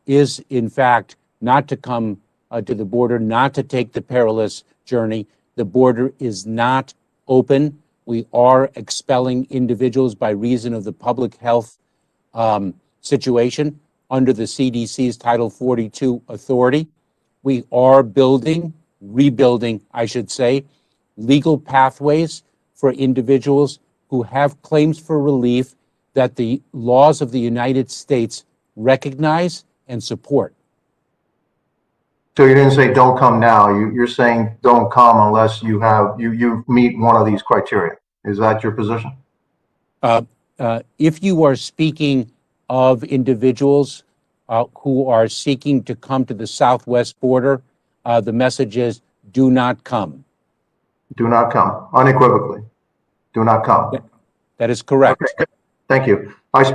is, in fact, not to come to the border, not to take the perilous journey. The border is not open. We are expelling individuals by reason of the public health situation under the CDC's Title 42 authority. We are rebuilding, I should say, legal pathways for individuals who have claims for relief that the laws of the United States recognize and support. So you didn't say don't come now. You're saying don't come unless you meet one of these criteria. Is that your position? If you are speaking of individuals who are seeking to come to the southwest border, the message is do not come. Do not come, unequivocally. Do not come. That is correct. Okay. Thank you. I had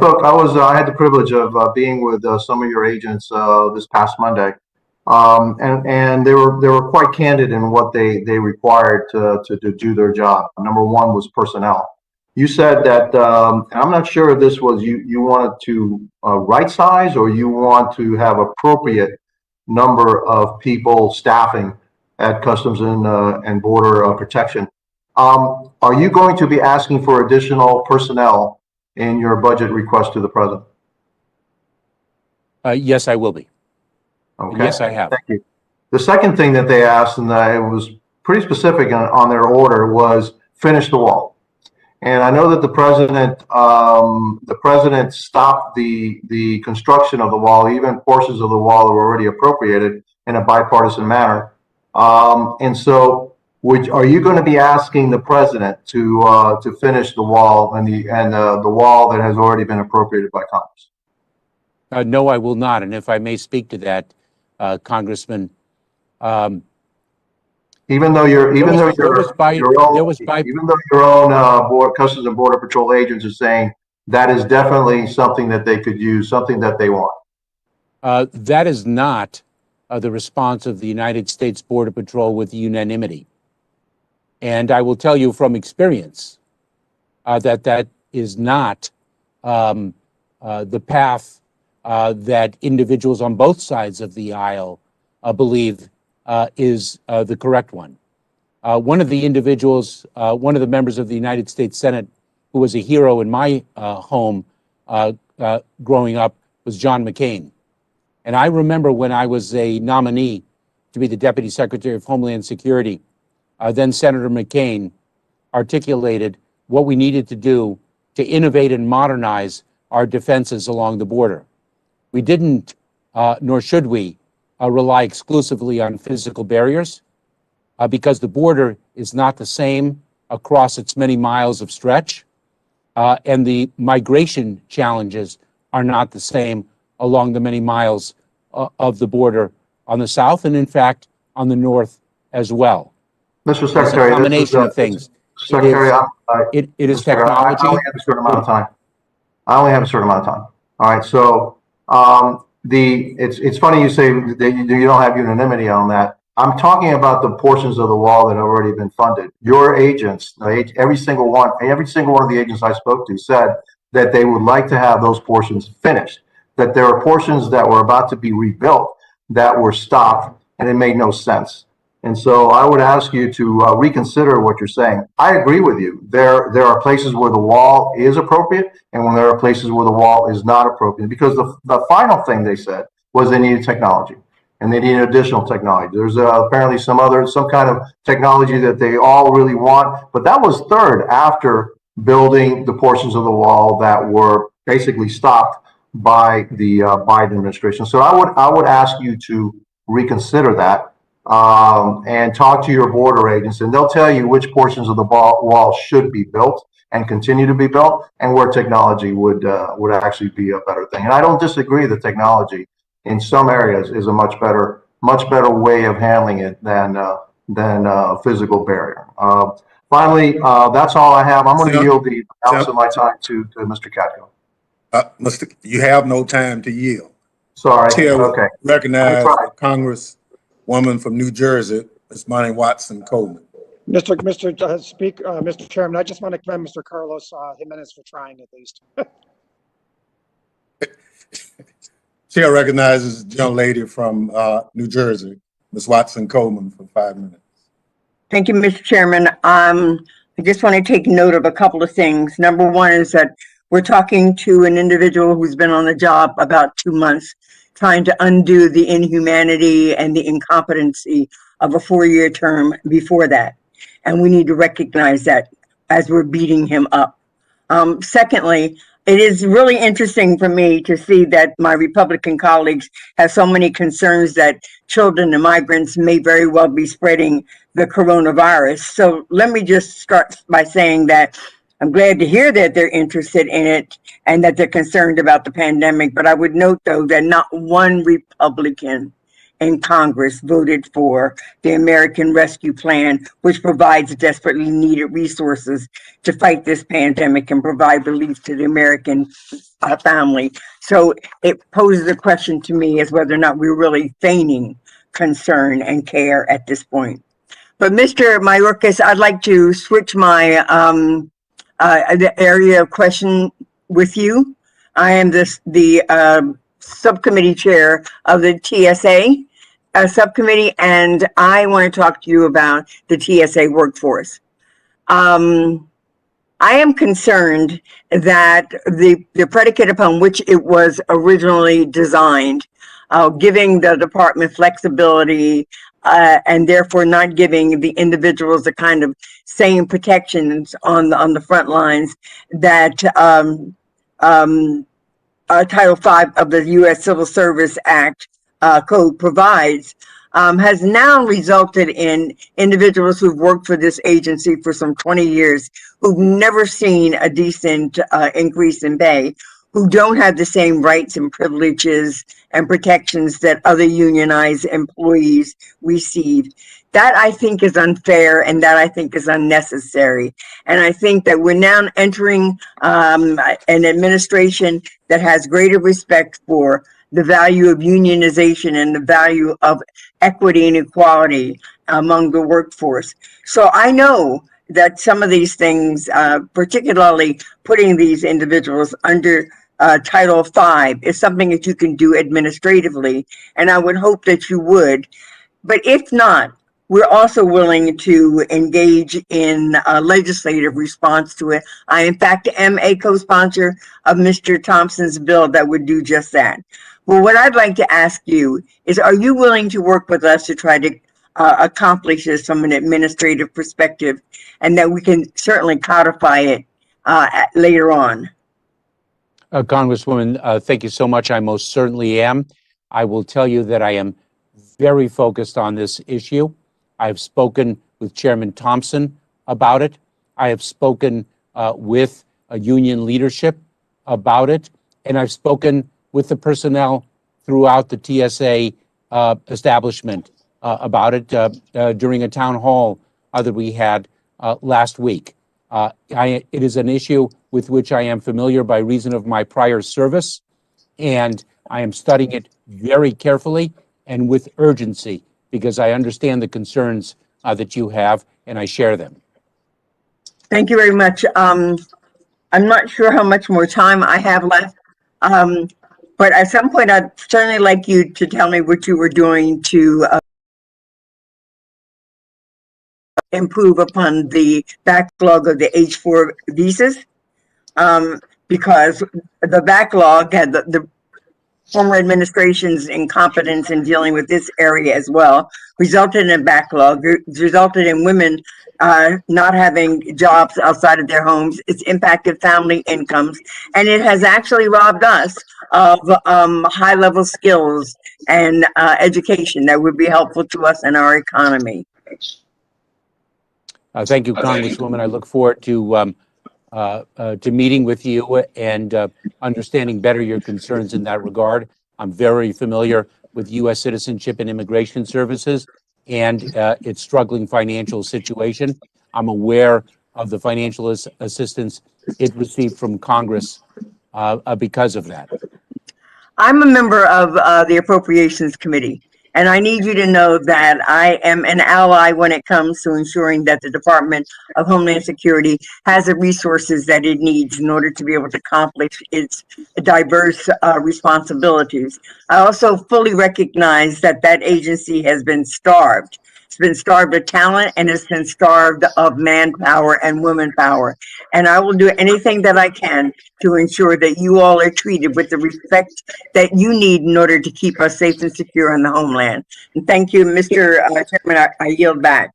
the privilege of being with some of your agents this past Monday, and they were quite candid in what they required to do their job. Number one was personnel. You said that, and I'm not sure if this was you wanted to right size or you want to have appropriate number of people staffing at Customs and Border Protection. Are you going to be asking for additional personnel in your budget request to the president? Yes, I will be. Okay. Yes, I have. Thank you. The second thing that they asked, and it was pretty specific on their order, was finish the wall. And I know that the president stopped the construction of the wall, even portions of the wall that were already appropriated in a bipartisan manner. And so, are you going to be asking the president to finish the wall and the wall that has already been appropriated by Congress? No, I will not. And if I may speak to that, Congressman, even though your own Customs and Border Patrol agents are saying that is definitely something that they could use, something that they want. That is not the response of the United States Border Patrol with unanimity. And I will tell you from experience that is not the path that individuals on both sides of the aisle believe is the correct one. One of the individuals, one of the members of the United States Senate who was a hero in my home growing up was John McCain. And I remember when I was a nominee to be the Deputy Secretary of Homeland Security, then Senator McCain articulated what we needed to do to innovate and modernize our defenses along the border. We didn't, nor should we, rely exclusively on physical barriers because the border is not the same across its many miles of stretch, and the migration challenges are not the same along the many miles of the border on the south and, in fact, on the north as well. Mr. It's Secretary, a combination of things. Secretary, It is Secretary, technology. I only have a certain amount of time. I only have a certain amount of time. All right, so it's funny you say that you don't have unanimity on that. I'm talking about the portions of the wall that have already been funded. Your agents, every single one of the agents I spoke to said that they would like to have those portions finished, that there are portions that were about to be rebuilt that were stopped, and it made no sense. And so I would ask you to reconsider what you're saying. I agree with you. There are places where the wall is appropriate, and when there are places where the wall is not appropriate, because the final thing they said was they needed technology. And they need additional technology. There's apparently some kind of technology that they all really want, but that was third after building the portions of the wall that were basically stopped by the Biden administration. So I would ask you to reconsider that and talk to your border agents, and they'll tell you which portions of the wall should be built and continue to be built, and where technology would actually be a better thing. And I don't disagree that technology in some areas is a much better way of handling it than a physical barrier. Finally, that's all I have. I'm going to yield the balance of my time to Mr. Katko. You have no time to yield. Sorry. Chair Okay. recognize the Congresswoman from New Jersey, Ms. Monty Watson Coleman. Mr. Chairman, I just want to commend Mr. Carlos Jimenez for trying at least. Chair recognizes the young lady from New Jersey, Ms. Watson Coleman, for 5 minutes. Thank you, Mr. Chairman. I just want to take note of a couple of things. Number one is that we're talking to an individual who's been on the job about 2 months, trying to undo the inhumanity and the incompetency of a 4-year term before that. And we need to recognize that as we're beating him up. Secondly, it is really interesting for me to see that my Republican colleagues have so many concerns that children and migrants may very well be spreading the coronavirus. So let me just start by saying that I'm glad to hear that they're interested in it and that they're concerned about the pandemic. But I would note, though, that not one Republican in Congress voted for the American Rescue Plan, which provides desperately needed resources to fight this pandemic and provide relief to the American family. So it poses a question to me as whether or not we're really feigning concern and care at this point. But Mr. Mayorkas, I'd like to switch my the area of question with you. I am the subcommittee chair of the TSA subcommittee, and I want to talk to you about the TSA workforce. I am concerned that the predicate upon which it was originally designed, giving the department flexibility and therefore not giving the individuals the kind of same protections on the front lines that Title V of the U.S. Civil Service Act code provides, has now resulted in individuals who've worked for this agency for some 20 years, who've never seen a decent increase in pay, who don't have the same rights and privileges and protections that other unionized employees receive. That I think is unfair, and that I think is unnecessary. And I think that we're now entering an administration that has greater respect for the value of unionization and the value of equity and equality among the workforce. So I know that some of these things, particularly putting these individuals under Title V is something that you can do administratively, and I would hope that you would. But if not, we're also willing to engage in a legislative response to it. I, in fact, am a co-sponsor of Mr. Thompson's bill that would do just that. Well, what I'd like to ask you is, are you willing to work with us to try to accomplish this from an administrative perspective, and that we can certainly codify it later on? Congresswoman, thank you so much. I most certainly am. I will tell you that I am very focused on this issue. I've spoken with Chairman Thompson about it. I have spoken with union leadership about it, and I've spoken with the personnel throughout the TSA establishment about it during a town hall that we had last week. It is an issue with which I am familiar by reason of my prior service, and I am studying it very carefully and with urgency because I understand the concerns that you have, and I share them. Thank you very much. I'm not sure how much more time I have left, but at some point I'd certainly like you to tell me what you were doing to improve upon the backlog of the H-4 visas, because the backlog had the former administration's incompetence in dealing with this area as well resulted in a backlog, resulted in women not having jobs outside of their homes. It's impacted family incomes, and it has actually robbed us of high-level skills and education that would be helpful to us in our economy. Thank you, Congresswoman. I look forward to meeting with you and understanding better your concerns in that regard. I'm very familiar with U.S. Citizenship and Immigration Services and its struggling financial situation. I'm aware of the financial assistance it received from Congress because of that. I'm a member of the Appropriations Committee, and I need you to know that I am an ally when it comes to ensuring that the Department of Homeland Security has the resources that it needs in order to be able to accomplish its diverse responsibilities. I also fully recognize that that agency has been starved. It's been starved of talent, and it's been starved of manpower and woman power. And I will do anything that I can to ensure that you all are treated with the respect that you need in order to keep us safe and secure in the homeland. And thank you, Mr. Chairman. I yield back.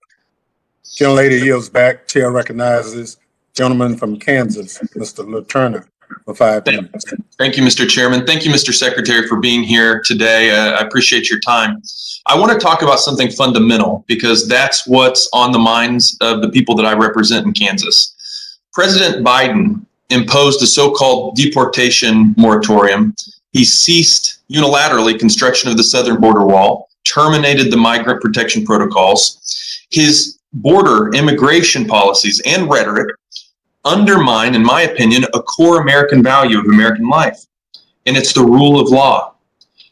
Gentlelady yields back. Chair recognizes gentleman from Kansas, Mr. LaTurner, for 5 minutes. Thank you, Mr. Chairman. Thank you, Mr. Secretary, for being here today. I appreciate your time. I want to talk about something fundamental because that's what's on the minds of the people that I represent in Kansas. President Biden imposed a so-called deportation moratorium. He ceased unilaterally construction of the southern border wall, terminated the migrant protection protocols. His border immigration policies and rhetoric undermine, in my opinion, a core American value of American life, and it's the rule of law.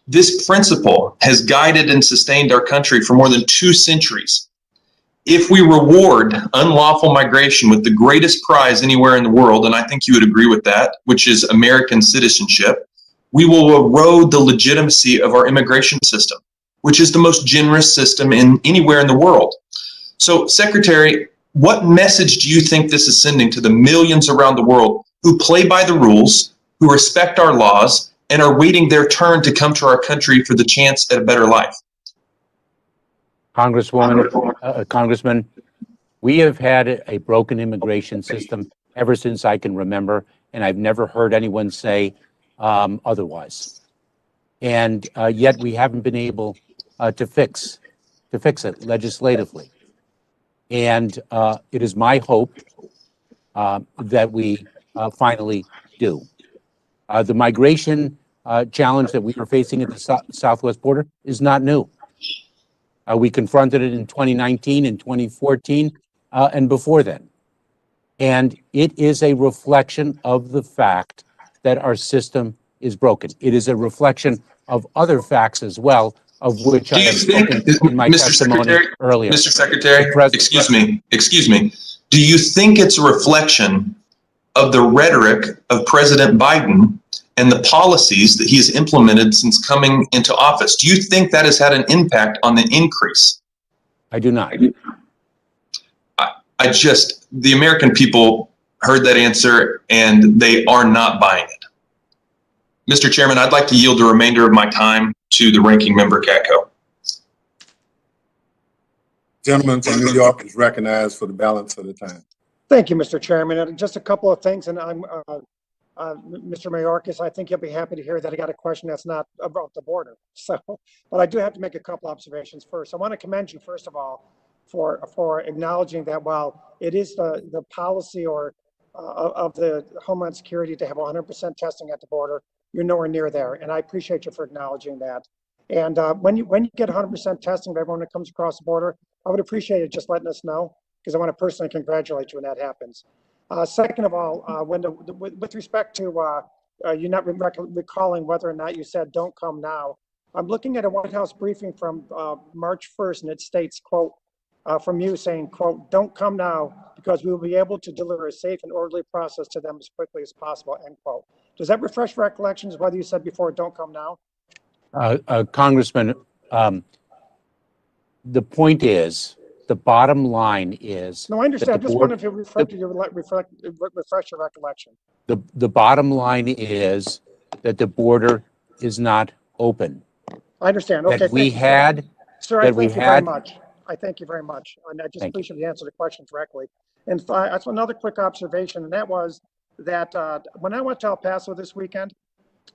This principle has guided and sustained our country for more than 2 centuries. If we reward unlawful migration with the greatest prize anywhere in the world, and I think you would agree with that, which is American citizenship, we will erode the legitimacy of our immigration system, which is the most generous system in anywhere in the world. So, Secretary, what message do you think this is sending to the millions around the world who play by the rules, who respect our laws, and are waiting their turn to come to our country for the chance at a better life? Congressman, we have had a broken immigration system ever since I can remember, and I've never heard anyone say otherwise. And yet we haven't been able to fix it legislatively. And it is my hope that we finally do. The migration challenge that we are facing at the southwest border is not new. We confronted it in 2019 and 2014 and before then. And it is a reflection of the fact that our system is broken. It is a reflection of other facts as well, of which I have spoken in my testimony earlier. Mr. Secretary, excuse me. Do you think it's a reflection of the rhetoric of President Biden and the policies that he has implemented since coming into office. Do you think that has had an impact on the increase? I do not. The American people heard that answer and they are not buying it. Mr. Chairman, I'd like to yield the remainder of my time to the ranking member, Catco. Gentleman from New York is recognized for the balance of the time. Thank you, Mr. Chairman. And just a couple of things, and I'm, Mr. Mayorkas, I think you'll be happy to hear that I got a question that's not about the border. So, but I do have to make a couple observations first. I want to commend you, first of all, for acknowledging that while it is the policy or of the Homeland Security to have 100% testing at the border, you're nowhere near there. And I appreciate you for acknowledging that. And when you get 100% testing of everyone that comes across the border, I would appreciate it just letting us know, because I want to personally congratulate you when that happens. Second of all, with respect to you not recalling whether or not you said don't come now, I'm looking at a White House briefing from March 1st, and it states, quote, from you saying, quote, don't come now because we will be able to deliver a safe and orderly process to them as quickly as possible, end quote. Does that refresh recollections whether you said before don't come now? Congressman, the point is, the bottom line is. No, I understand. Just wondering if you refresh your recollection. The bottom line is that the border is not open. I understand. Okay. That we had. Sir, I thank you very much. I thank you very much. And I just appreciate you answered the question correctly. And that's another quick observation, and that was that when I went to El Paso this weekend,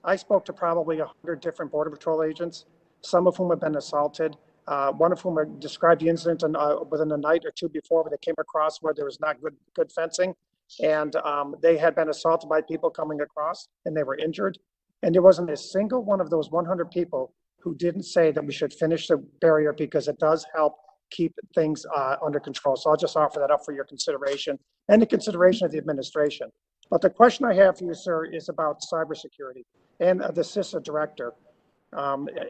I spoke to probably 100 different Border Patrol agents, some of whom have been assaulted. One of whom described the incident within a night or two before, where they came across where there was not good fencing, and they had been assaulted by people coming across, and they were injured. And there wasn't a single one of those 100 people who didn't say that we should finish the barrier because it does help keep things under control. So I'll just offer that up for your consideration and the consideration of the administration. But the question I have for you, sir, is about cybersecurity and the CISA director.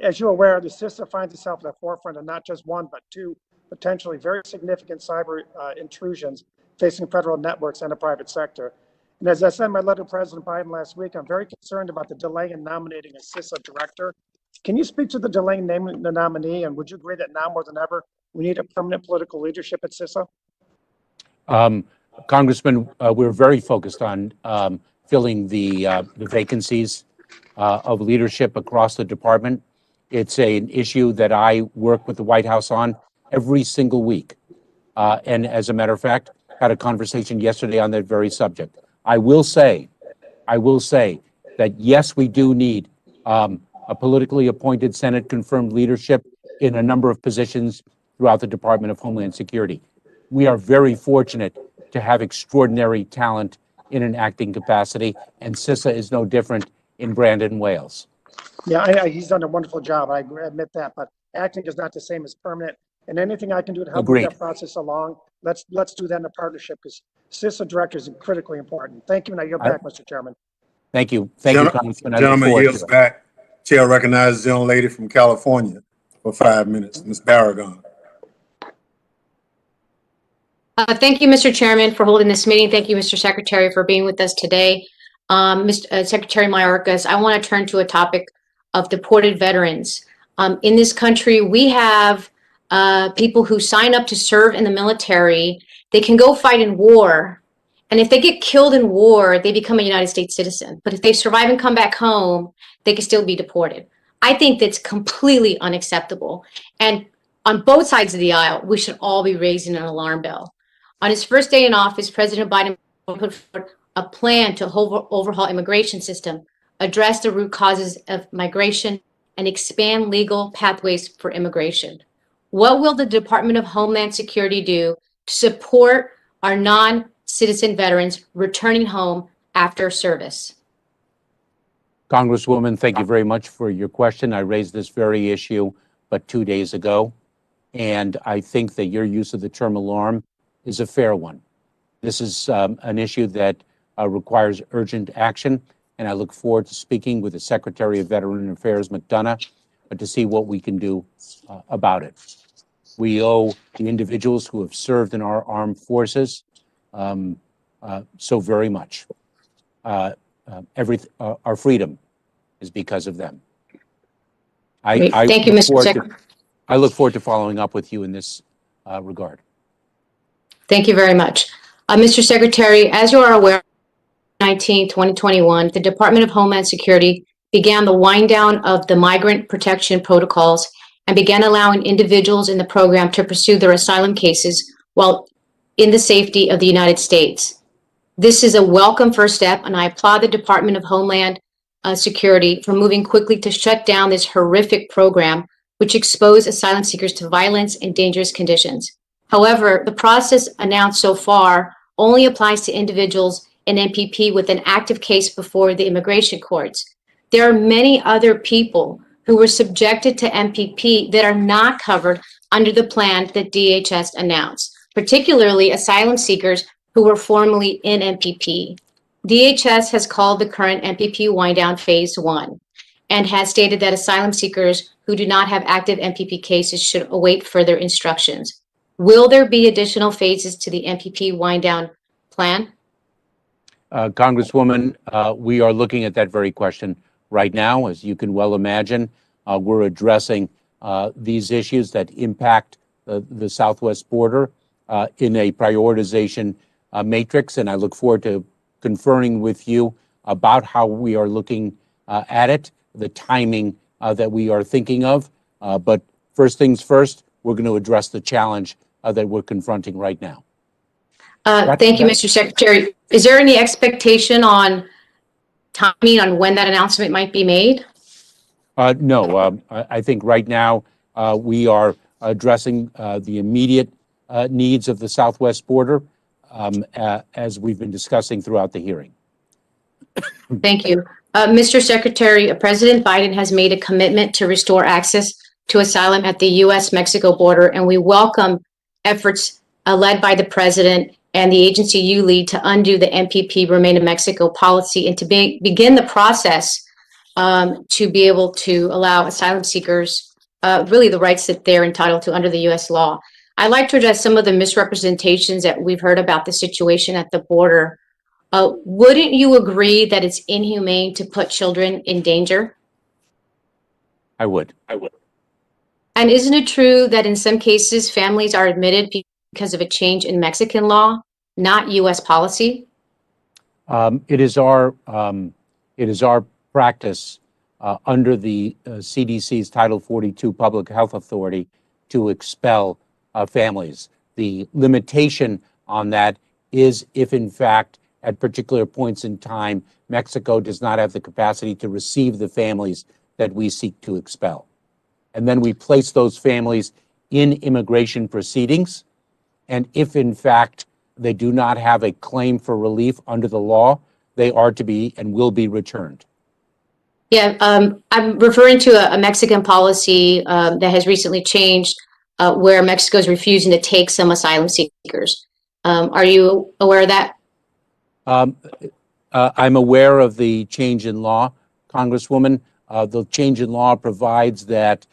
As you're aware, the CISA finds itself at the forefront of not just one, but two potentially very significant cyber intrusions facing federal networks and the private sector. And as I said in my letter to President Biden last week, I'm very concerned about the delay in nominating a CISA director. Can you speak to the delay in naming the nominee? And would you agree that now more than ever, we need a permanent political leadership at CISA? Congressman, we're very focused on filling the vacancies of leadership across the department. It's an issue that I work with the White House on every single week. And as a matter of fact, had a conversation yesterday on that very subject. I will say that yes, we do need a politically appointed Senate confirmed leadership in a number of positions throughout the Department of Homeland Security. We are very fortunate to have extraordinary talent in an acting capacity, and CISA is no different in Brandon, Wales. Yeah, he's done a wonderful job. I admit that, but acting is not the same as permanent. And anything I can do to help move that process along, let's do that in a partnership, because CISA director is critically important. Thank you. Now you're back, Mr. Chairman. Thank you. Thank you, Congressman. Gentleman yields back. Chair recognizes the young lady from California for 5 minutes, Ms. Barragan. Thank you, Mr. Chairman, for holding this meeting. Thank you, Mr. Secretary, for being with us today. Mr. Secretary Mayorkas, I want to turn to a topic of deported veterans. In this country, we have people who sign up to serve in the military. They can go fight in war. And if they get killed in war, they become a United States citizen. But if they survive and come back home, they can still be deported. I think that's completely unacceptable. And on both sides of the aisle, we should all be raising an alarm bell. On his first day in office, President Biden put forward a plan to overhaul immigration system, address the root causes of migration, and expand legal pathways for immigration. What will the Department of Homeland Security do to support our non-citizen veterans returning home after service? Congresswoman, thank you very much for your question. I raised this very issue but 2 days ago, and I think that your use of the term alarm is a fair one. This is an issue that requires urgent action, and I look forward to speaking with the Secretary of Veteran Affairs, McDonough, to see what we can do about it. We owe the individuals who have served in our armed forces so very much. our freedom is because of them. Great. Thank you, Mr. Secretary. I look forward to following up with you in this regard. Thank you very much. Mr. Secretary, as you are aware, 2021, the Department of Homeland Security began the wind down of the migrant protection protocols and began allowing individuals in the program to pursue their asylum cases while in the safety of the United States. This is a welcome first step, and I applaud the Department of Homeland Security for moving quickly to shut down this horrific program, which exposed asylum seekers to violence and dangerous conditions. However, the process announced so far only applies to individuals in MPP with an active case before the immigration courts. There are many other people who were subjected to MPP that are not covered under the plan that DHS announced, particularly asylum seekers who were formerly in MPP. DHS has called the current MPP wind down phase 1 and has stated that asylum seekers who do not have active MPP cases should await further instructions. Will there be additional phases to the MPP wind down plan? Congresswoman, we are looking at that very question right now. As you can well imagine, we're addressing these issues that impact the southwest border in a prioritization matrix, and I look forward to conferring with you about how we are looking at it, the timing that we are thinking of. But first things first, we're going to address the challenge that we're confronting right now. Thank you, Mr. Secretary. Is there any expectation on timing on when that announcement might be made? No, I think right now we are addressing the immediate needs of the southwest border as we've been discussing throughout the hearing. Thank you. Mr. Secretary, President Biden has made a commitment to restore access to asylum at the U.S.-Mexico border, and we welcome efforts led by the president and the agency you lead to undo the MPP Remain in Mexico policy and to begin the process to be able to allow asylum seekers really the rights that they're entitled to under the U.S. law. I'd like to address some of the misrepresentations that we've heard about the situation at the border. Wouldn't you agree that it's inhumane to put children in danger? I would. And isn't it true that in some cases families are admitted because of a change in Mexican law, not U.S. policy? It is our practice under the CDC's Title 42 Public Health Authority to expel families. The limitation on that is if, in fact, at particular points in time, Mexico does not have the capacity to receive the families that we seek to expel. And then we place those families in immigration proceedings. And if, in fact, they do not have a claim for relief under the law, they are to be and will be returned. Yeah, I'm referring to a Mexican policy that has recently changed where Mexico is refusing to take some asylum seekers. Are you aware of that? I'm aware of the change in law, Congresswoman. The change in law provides that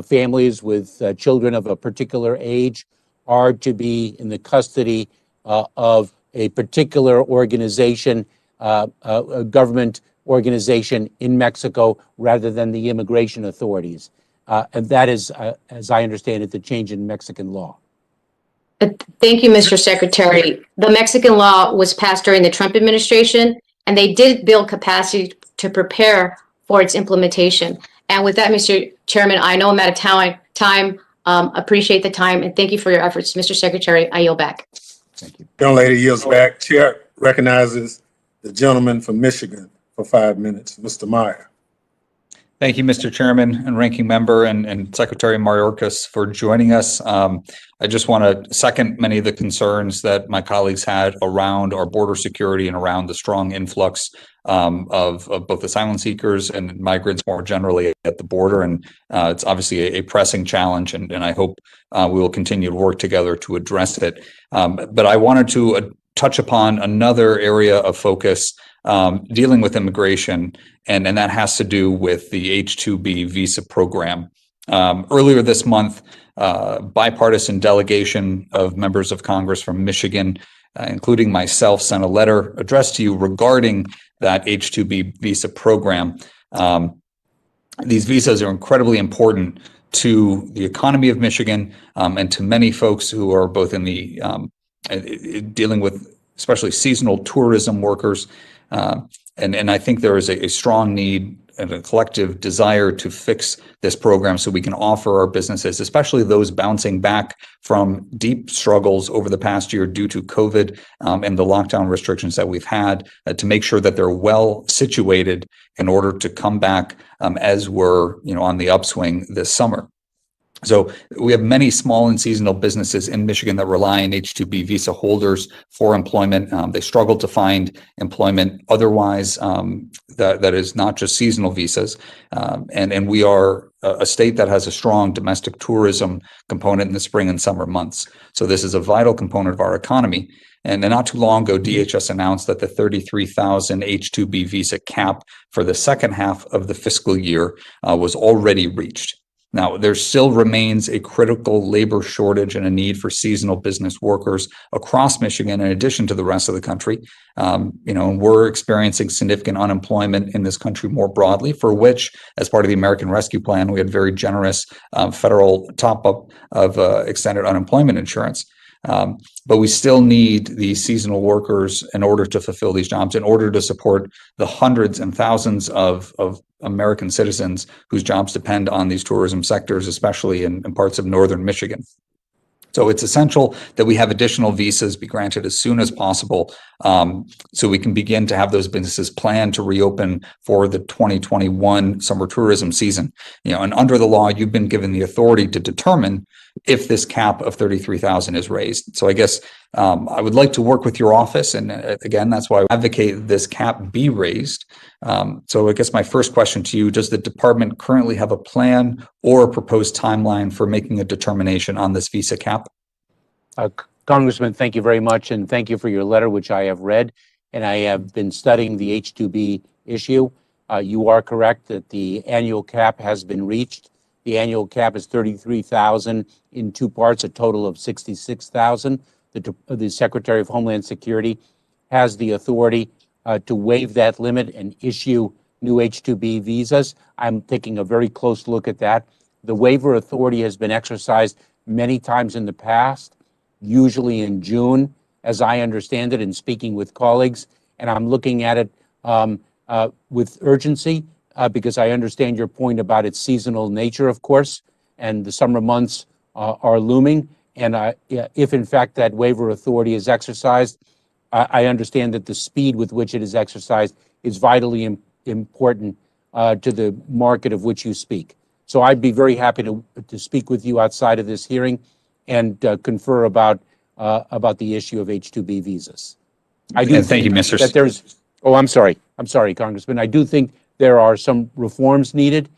families with children of a particular age are to be in the custody of a particular organization, a government organization in Mexico, rather than the immigration authorities. And that is, as I understand it, the change in Mexican law. Thank you, Mr. Secretary. The Mexican law was passed during the Trump administration, and they did build capacity to prepare for its implementation. And with that, Mr. Chairman, I know I'm out of time. Appreciate the time, and thank you for your efforts. Mr. Secretary, I yield back. Thank you. Young lady yields back. Chair recognizes the gentleman from Michigan for 5 minutes, Mr. Meyer. Thank you, Mr. Chairman and Ranking Member and Secretary Mayorkas for joining us. I just want to second many of the concerns that my colleagues had around our border security and around the strong influx of both asylum seekers and migrants more generally at the border. And it's obviously a pressing challenge, and I hope we will continue to work together to address it. But I wanted to touch upon another area of focus dealing with immigration, and that has to do with the H-2B visa program. Earlier this month, bipartisan delegation of members of Congress from Michigan, including myself, sent a letter addressed to you regarding that H-2B visa program. These visas are incredibly important to the economy of Michigan and to many folks who are both in the dealing with especially seasonal tourism workers. And I think there is a strong need and a collective desire to fix this program so we can offer our businesses, especially those bouncing back from deep struggles over the past year due to COVID and the lockdown restrictions that we've had, to make sure that they're well situated in order to come back as we're on the upswing this summer. So we have many small and seasonal businesses in Michigan that rely on H-2B visa holders for employment. They struggle to find employment otherwise that is not just seasonal visas. And we are a state that has a strong domestic tourism component in the spring and summer months. So this is a vital component of our economy. And not too long ago, DHS announced that the 33,000 H-2B visa cap for the second half of the fiscal year was already reached. Now, there still remains a critical labor shortage and a need for seasonal business workers across Michigan, in addition to the rest of the country. And we're experiencing significant unemployment in this country more broadly, for which, as part of the American Rescue Plan, we had very generous federal top-up of extended unemployment insurance. But we still need these seasonal workers in order to fulfill these jobs, in order to support the hundreds and thousands of American citizens whose jobs depend on these tourism sectors, especially in parts of northern Michigan. So it's essential that we have additional visas be granted as soon as possible, so we can begin to have those businesses plan to reopen for the 2021 summer tourism season. And under the law, you've been given the authority to determine if this cap of 33,000 is raised. So I guess I would like to work with your office, and again, that's why I advocate this cap be raised. So I guess my first question to you: does the department currently have a plan or a proposed timeline for making a determination on this visa cap? Congressman, thank you very much, and thank you for your letter, which I have read, and I have been studying the H-2B issue. You are correct that the annual cap has been reached. The annual cap is 33,000 in two parts, a total of 66,000. The Secretary of Homeland Security has the authority to waive that limit and issue new H-2B visas. I'm taking a very close look at that. The waiver authority has been exercised many times in the past, usually in June, as I understand it, in speaking with colleagues, and I'm looking at it with urgency because I understand your point about its seasonal nature, of course, and the summer months are looming. And if, in fact, that waiver authority is exercised, I understand that the speed with which it is exercised is vitally important to the market of which you speak. So I'd be very happy to speak with you outside of this hearing and confer about the issue of H-2B visas. I do thank you, Mr. That there's. Oh, I'm sorry, Congressman. I do think there are some reforms needed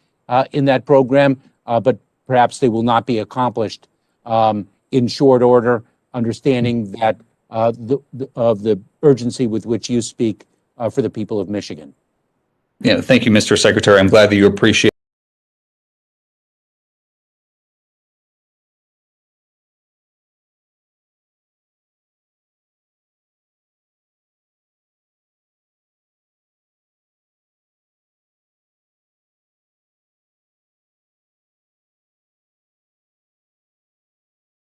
in that program, but perhaps they will not be accomplished in short order, understanding that of the urgency with which you speak for the people of Michigan. Yeah, thank you, Mr. Secretary. I'm glad that you appreciate